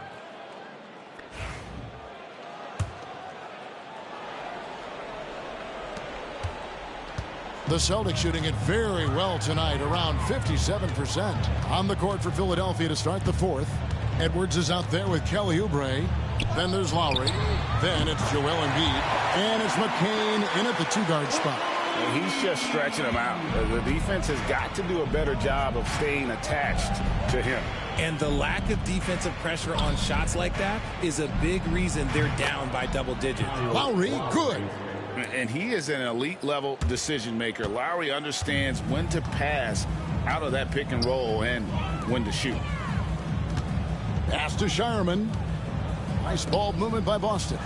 The Celtics shooting it very well tonight, around 57%. On the court for Philadelphia to start the fourth. Edwards is out there with Kelly Oubre. Then there's Lowry. Then it's Joel Embiid. And it's McCain in at the two-guard spot. He's just stretching them out. The defense has got to do a better job of staying attached to him. And the lack of defensive pressure on shots like that is a big reason they're down by double digits. Lowry, good. And he is an elite-level decision maker. Lowry understands when to pass out of that pick and roll and when to shoot. Pass to Shireman. Nice ball movement by Boston.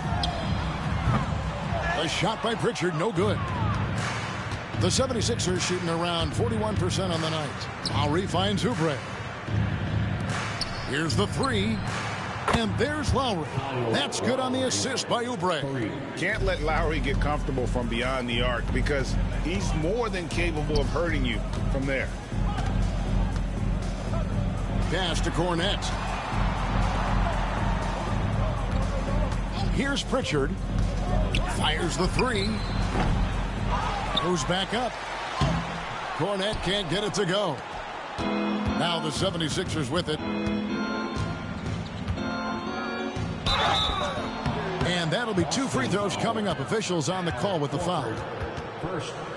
A shot by Pritchard, no good. The 76ers shooting around 41% on the night. Lowry finds Oubre. Here's the three. And there's Lowry. That's good on the assist by Oubre. Can't let Lowry get comfortable from beyond the arc because he's more than capable of hurting you from there. Pass to Cornette. Here's Pritchard. Fires the three. Goes back up. Cornette can't get it to go. Now the 76ers with it. And that'll be 2 free throws coming up. Officials on the call with the foul.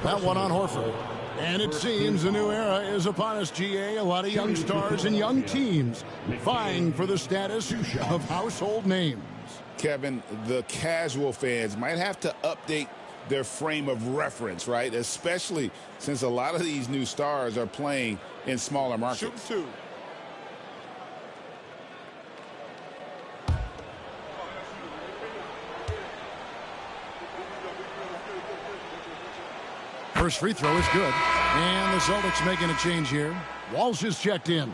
That one on Horford. And it seems a new era is upon us, GA. A lot of young stars and young teams vying for the status of household names. Kevin, the casual fans might have to update their frame of reference, right? Especially since a lot of these new stars are playing in smaller markets. Shoot 2. First free throw is good. And the Celtics making a change here. Walsh is checked in.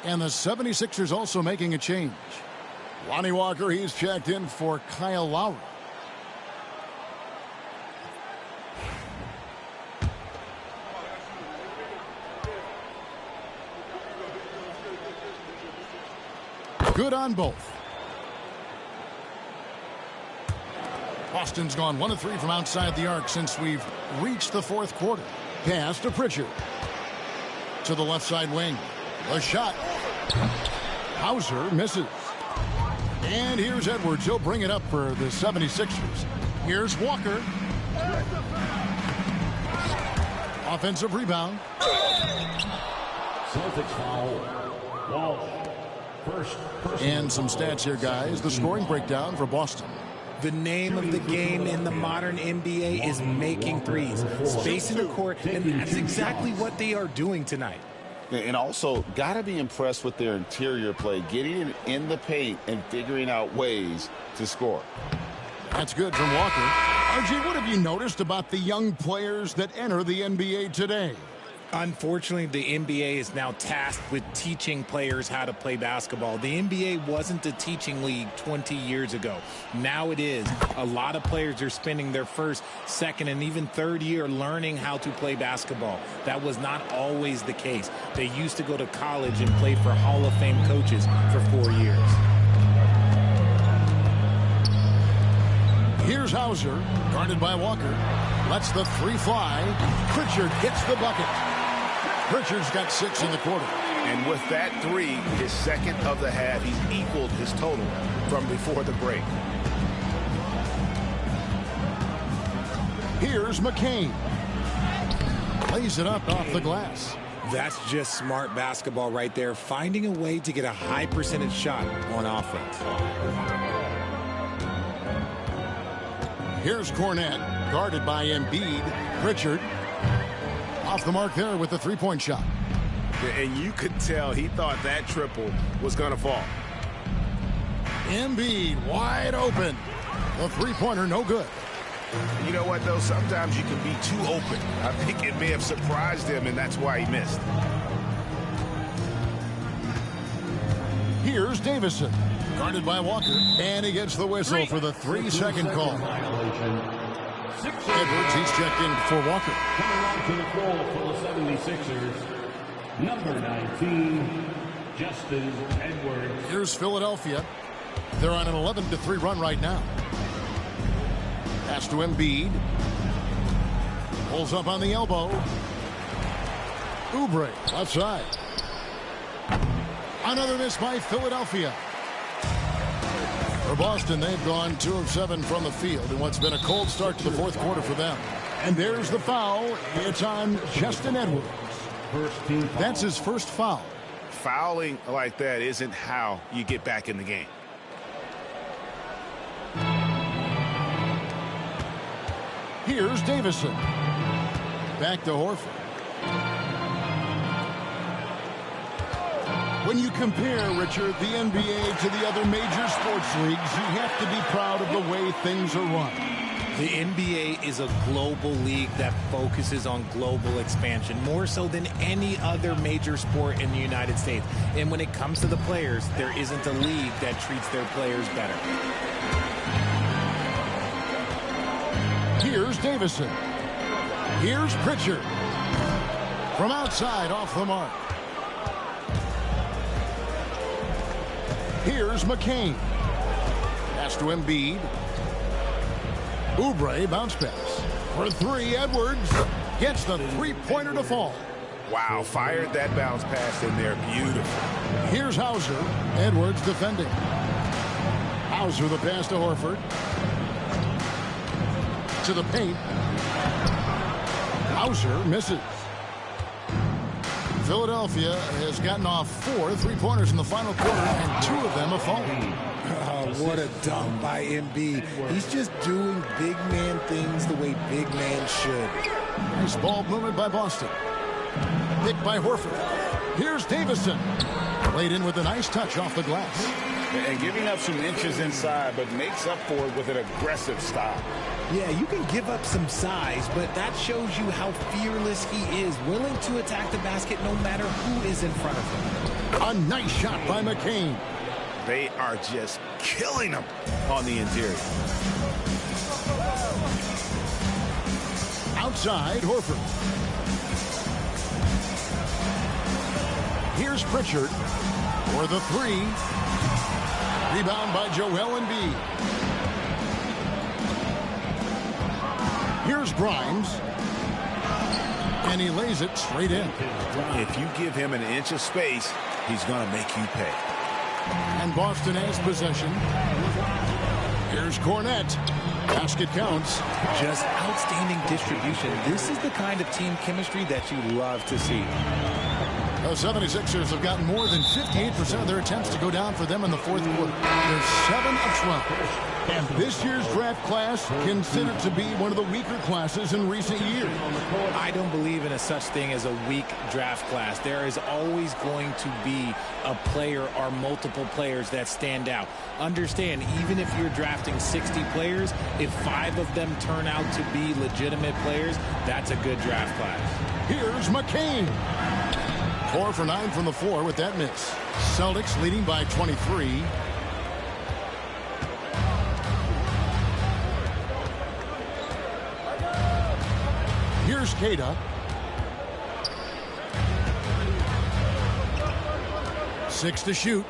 And the 76ers also making a change. Lonnie Walker, he's checked in for Kyle Lowry. Good on both. Boston's gone 1 of 3 from outside the arc since we've reached the fourth quarter. Pass to Pritchard. To the left side wing. A shot. Hauser misses. And here's Edwards. He'll bring it up for the 76ers. Here's Walker. Offensive rebound. Celtics foul. Walsh. And some stats here, guys. The scoring breakdown for Boston. The name of the game in the modern NBA is making threes. Spacing the court, and that's exactly what they are doing tonight. And also, got to be impressed with their interior play, getting it in the paint and figuring out ways to score. That's good from Walker. RG, what have you noticed about the young players that enter the NBA today? Unfortunately, the NBA is now tasked with teaching players how to play basketball. The NBA wasn't a teaching league 20 years ago. Now it is. A lot of players are spending their first, second, and even third year learning how to play basketball. That was not always the case. They used to go to college and play for Hall of Fame coaches for 4 years. Here's Hauser, guarded by Walker. Lets the three fly. Pritchard gets the bucket. Pritchard's got 6 in the quarter. And with that three, his second of the half, he's equaled his total from before the break. Here's McCain. Lays it up off the glass. That's just smart basketball right there, finding a way to get a high percentage shot on offense. Here's Cornette, guarded by Embiid. Pritchard off the mark there with the three-point shot. And you could tell he thought that triple was going to fall. Embiid wide open. The three-pointer no good. You know what, though? Sometimes you can be too open. I think it may have surprised him, and that's why he missed. Here's Davison, guarded by Walker. And he gets the whistle for the 3-second call. Edwards, he's checked in for Walker. Coming onto the floor for the 76ers, number 19, Justin Edwards. Here's Philadelphia. They're on an 11-3 run right now. Pass to Embiid. Pulls up on the elbow. Oubre, left side. Another miss by Philadelphia. For Boston, they've gone 2 of 7 from the field in what's been a cold start to the fourth quarter for them. And there's the foul. It's on Justin Edwards. That's his first foul. Fouling like that isn't how you get back in the game. Here's Davison. Back to Horford. When you compare, Richard, the NBA to the other major sports leagues, you have to be proud of the way things are run. The NBA is a global league that focuses on global expansion, more so than any other major sport in the United States. And when it comes to the players, there isn't a league that treats their players better. Here's Davison. Here's Pritchard. From outside, off the mark. Here's McCain. Pass to Embiid. Oubre bounce pass. For three, Edwards gets the three-pointer to fall. Wow, fired that bounce pass in there. Beautiful. Here's Hauser. Edwards defending. Hauser the pass to Horford. To the paint. Hauser misses. Philadelphia has gotten off 4 three-pointers in the final quarter, and 2 of them have fallen. Oh, what a dunk by Embiid. He's just doing big man things the way big man should. Nice ball movement by Boston. Picked by Horford. Here's Davison. Laid in with a nice touch off the glass. And giving up some inches inside, but makes up for it with an aggressive stop. Yeah, you can give up some size, but that shows you how fearless he is, willing to attack the basket no matter who is in front of him. A nice shot by McCain. They are just killing him on the interior. Outside, Horford. Here's Pritchard for the three. Rebound by Joel Embiid. Here's Grimes. And he lays it straight in. If you give him an inch of space, he's going to make you pay. And Boston has possession. Here's Cornette. Basket counts. Just outstanding distribution. This is the kind of team chemistry that you love to see. The 76ers have gotten more than 58% of their attempts to go down for them in the fourth quarter. They're 7 of 12. And this year's draft class considered to be one of the weaker classes in recent years. I don't believe in a such thing as a weak draft class. There is always going to be a player or multiple players that stand out. Understand, even if you're drafting 60 players, if 5 of them turn out to be legitimate players, that's a good draft class. Here's McCain. 4 for 9 from the floor with that miss. Celtics leading by 23. Here's Keita. 6 to shoot.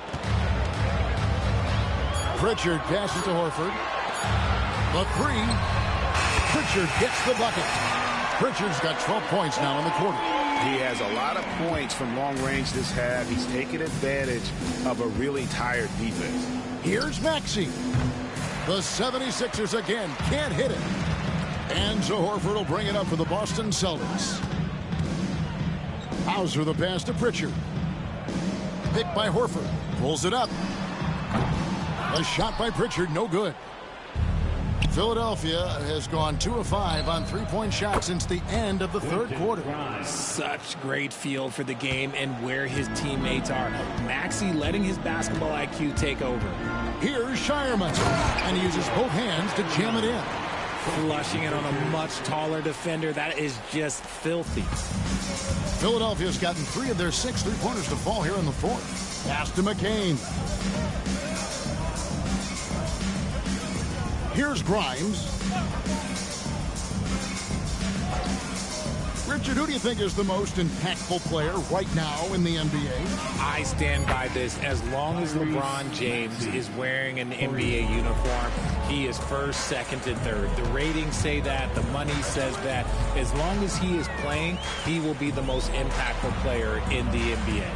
Pritchard passes to Horford. The 3. Pritchard gets the bucket. Pritchard's got 12 points now in the quarter. He has a lot of points from long range this half. He's taken advantage of a really tired defense. Here's Maxey. The 76ers again can't hit it. And so Horford will bring it up for the Boston Celtics. Hauser the pass to Pritchard. Picked by Horford. Pulls it up. A shot by Pritchard, no good. Philadelphia has gone 2 of 5 on three-point shots since the end of the third quarter. Such great feel for the game and where his teammates are. Maxey letting his basketball IQ take over. Here's Shireman, and he uses both hands to jam it in. Flushing it on a much taller defender. That is just filthy. Philadelphia's gotten 3 of their 6 three-pointers to fall here in the fourth. Pass to McCain. Here's Grimes. Richard, who do you think is the most impactful player right now in the NBA? I stand by this. As long as LeBron James is wearing an NBA uniform, he is first, second, and third. The ratings say that. The money says that. As long as he is playing, he will be the most impactful player in the NBA.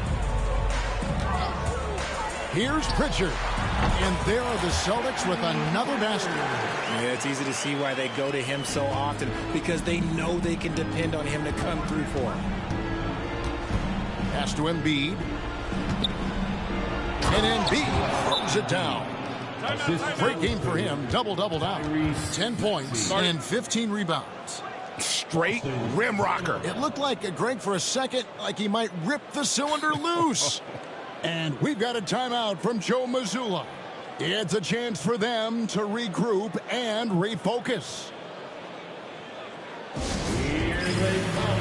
Here's Pritchard. And there are the Celtics with another basket. Yeah, it's easy to see why they go to him so often, because they know they can depend on him to come through for them. Pass to Embiid. And Embiid throws it down. Great game for him. Double-double now. 10 points and 15 rebounds. Straight rim rocker. It looked like, Greg, for a second, like he might rip the cylinder loose. And we've got a timeout from Joe Mazzulla. It's a chance for them to regroup and refocus. Here they come.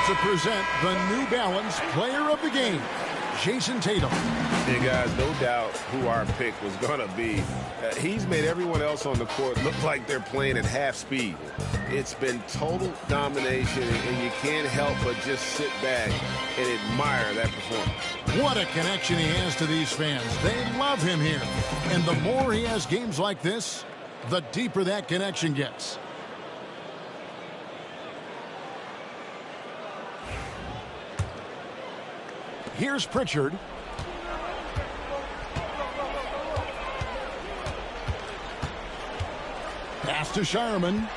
To present the New Balance Player of the Game, Jason Tatum. Hey guys, no doubt who our pick was going to be. He's made everyone else on the court look like they're playing at half speed. It's been total domination, and you can't help but just sit back and admire that performance. What a connection he has to these fans. They love him here. And the more he has games like this, the deeper that connection gets. Here's Pritchard. Pass to Shireman.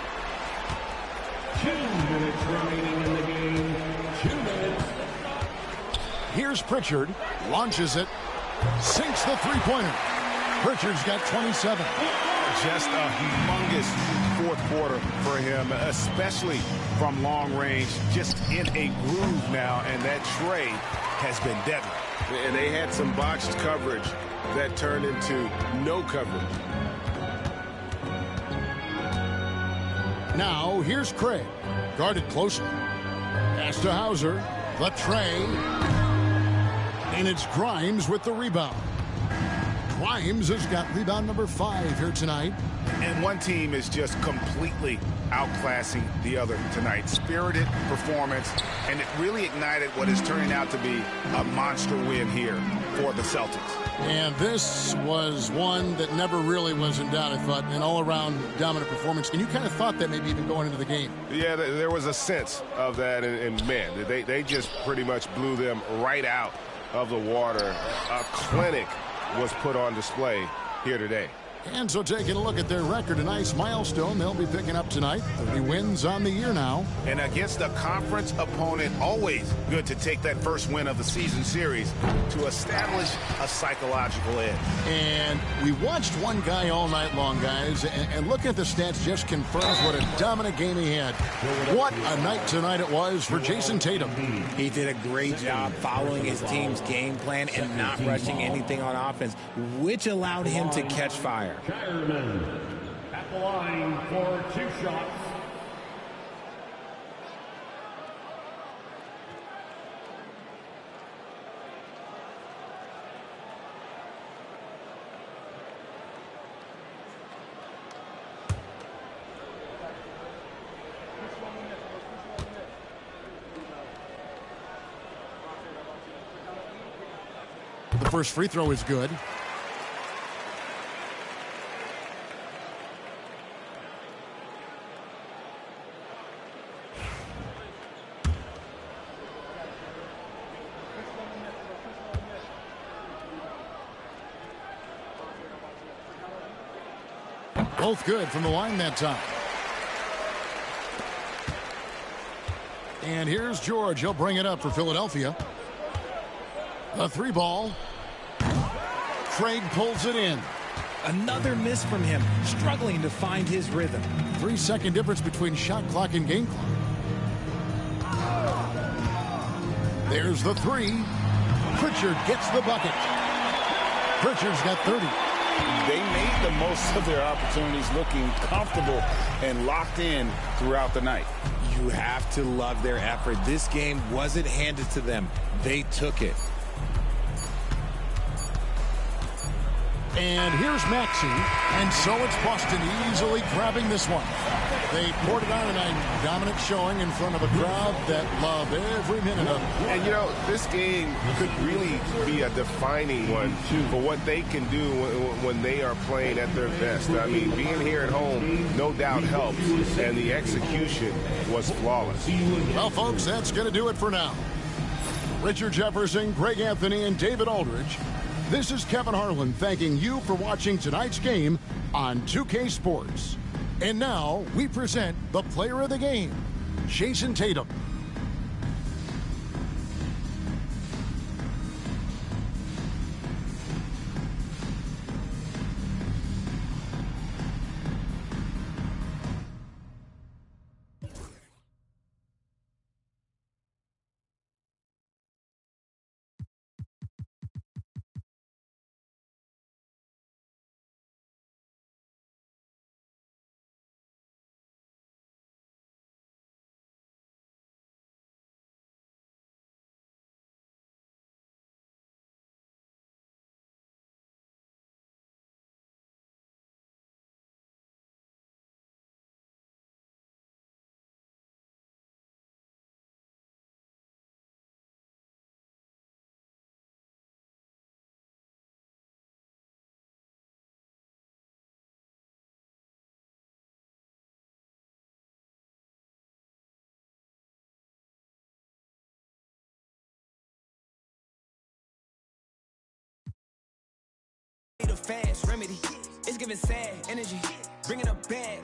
2 minutes remaining in the game. 2 minutes. Here's Pritchard. Launches it. Sinks the three-pointer. Pritchard's got 27. Just a humongous fourth quarter for him, especially from long range. Just in a groove now, and that trade has been deadly. And they had some botched coverage that turned into no coverage. Now, here's Craig. Guarded closely. Pass to Hauser. The tray. And it's Grimes with the rebound. Grimes has got rebound number 5 here tonight. And one team is just completely outclassing the other tonight. Spirited performance, and it really ignited what is turning out to be a monster win here for the Celtics. And this was one that never really was in doubt, I thought, an all-around dominant performance. And you kind of thought that maybe even going into the game. Yeah, there was a sense of that, and man, they just pretty much blew them right out of the water. A clinic was put on display here today. And so taking a look at their record, a nice milestone they'll be picking up tonight. 30 wins on the year now. And against a conference opponent, always good to take that first win of the season series to establish a psychological edge. And we watched one guy all night long, guys, and looking at the stats just confirms what a dominant game he had. What a night tonight it was for Jason Tatum. He did a great job following his team's game plan and not rushing anything on offense, which allowed him to catch fire. Shireman at the line for 2 shots. The first free throw is good. Both good from the line that time. And here's George. He'll bring it up for Philadelphia. The 3 ball. Craig pulls it in. Another miss from him, struggling to find his rhythm. 3-second difference between shot clock and game clock. There's the three. Pritchard gets the bucket. Pritchard's got 30. They made the most of their opportunities, looking comfortable and locked in throughout the night. You have to love their effort. This game wasn't handed to them. They took it. And here's Maxey, and so it's Boston easily grabbing this one. They poured it on a dominant showing in front of a crowd that loved every minute of it. And, you know, this game could really be a defining one for what they can do when they are playing at their best. I mean, being here at home, no doubt helps, and the execution was flawless. Well, folks, that's going to do it for now. Richard Jefferson, Greg Anthony, and David Aldridge. This is Kevin Harlan thanking you for watching tonight's game on 2K Sports. And now we present the player of the game, Jason Tatum. The fast remedy, it's giving sad energy, bringing up bad.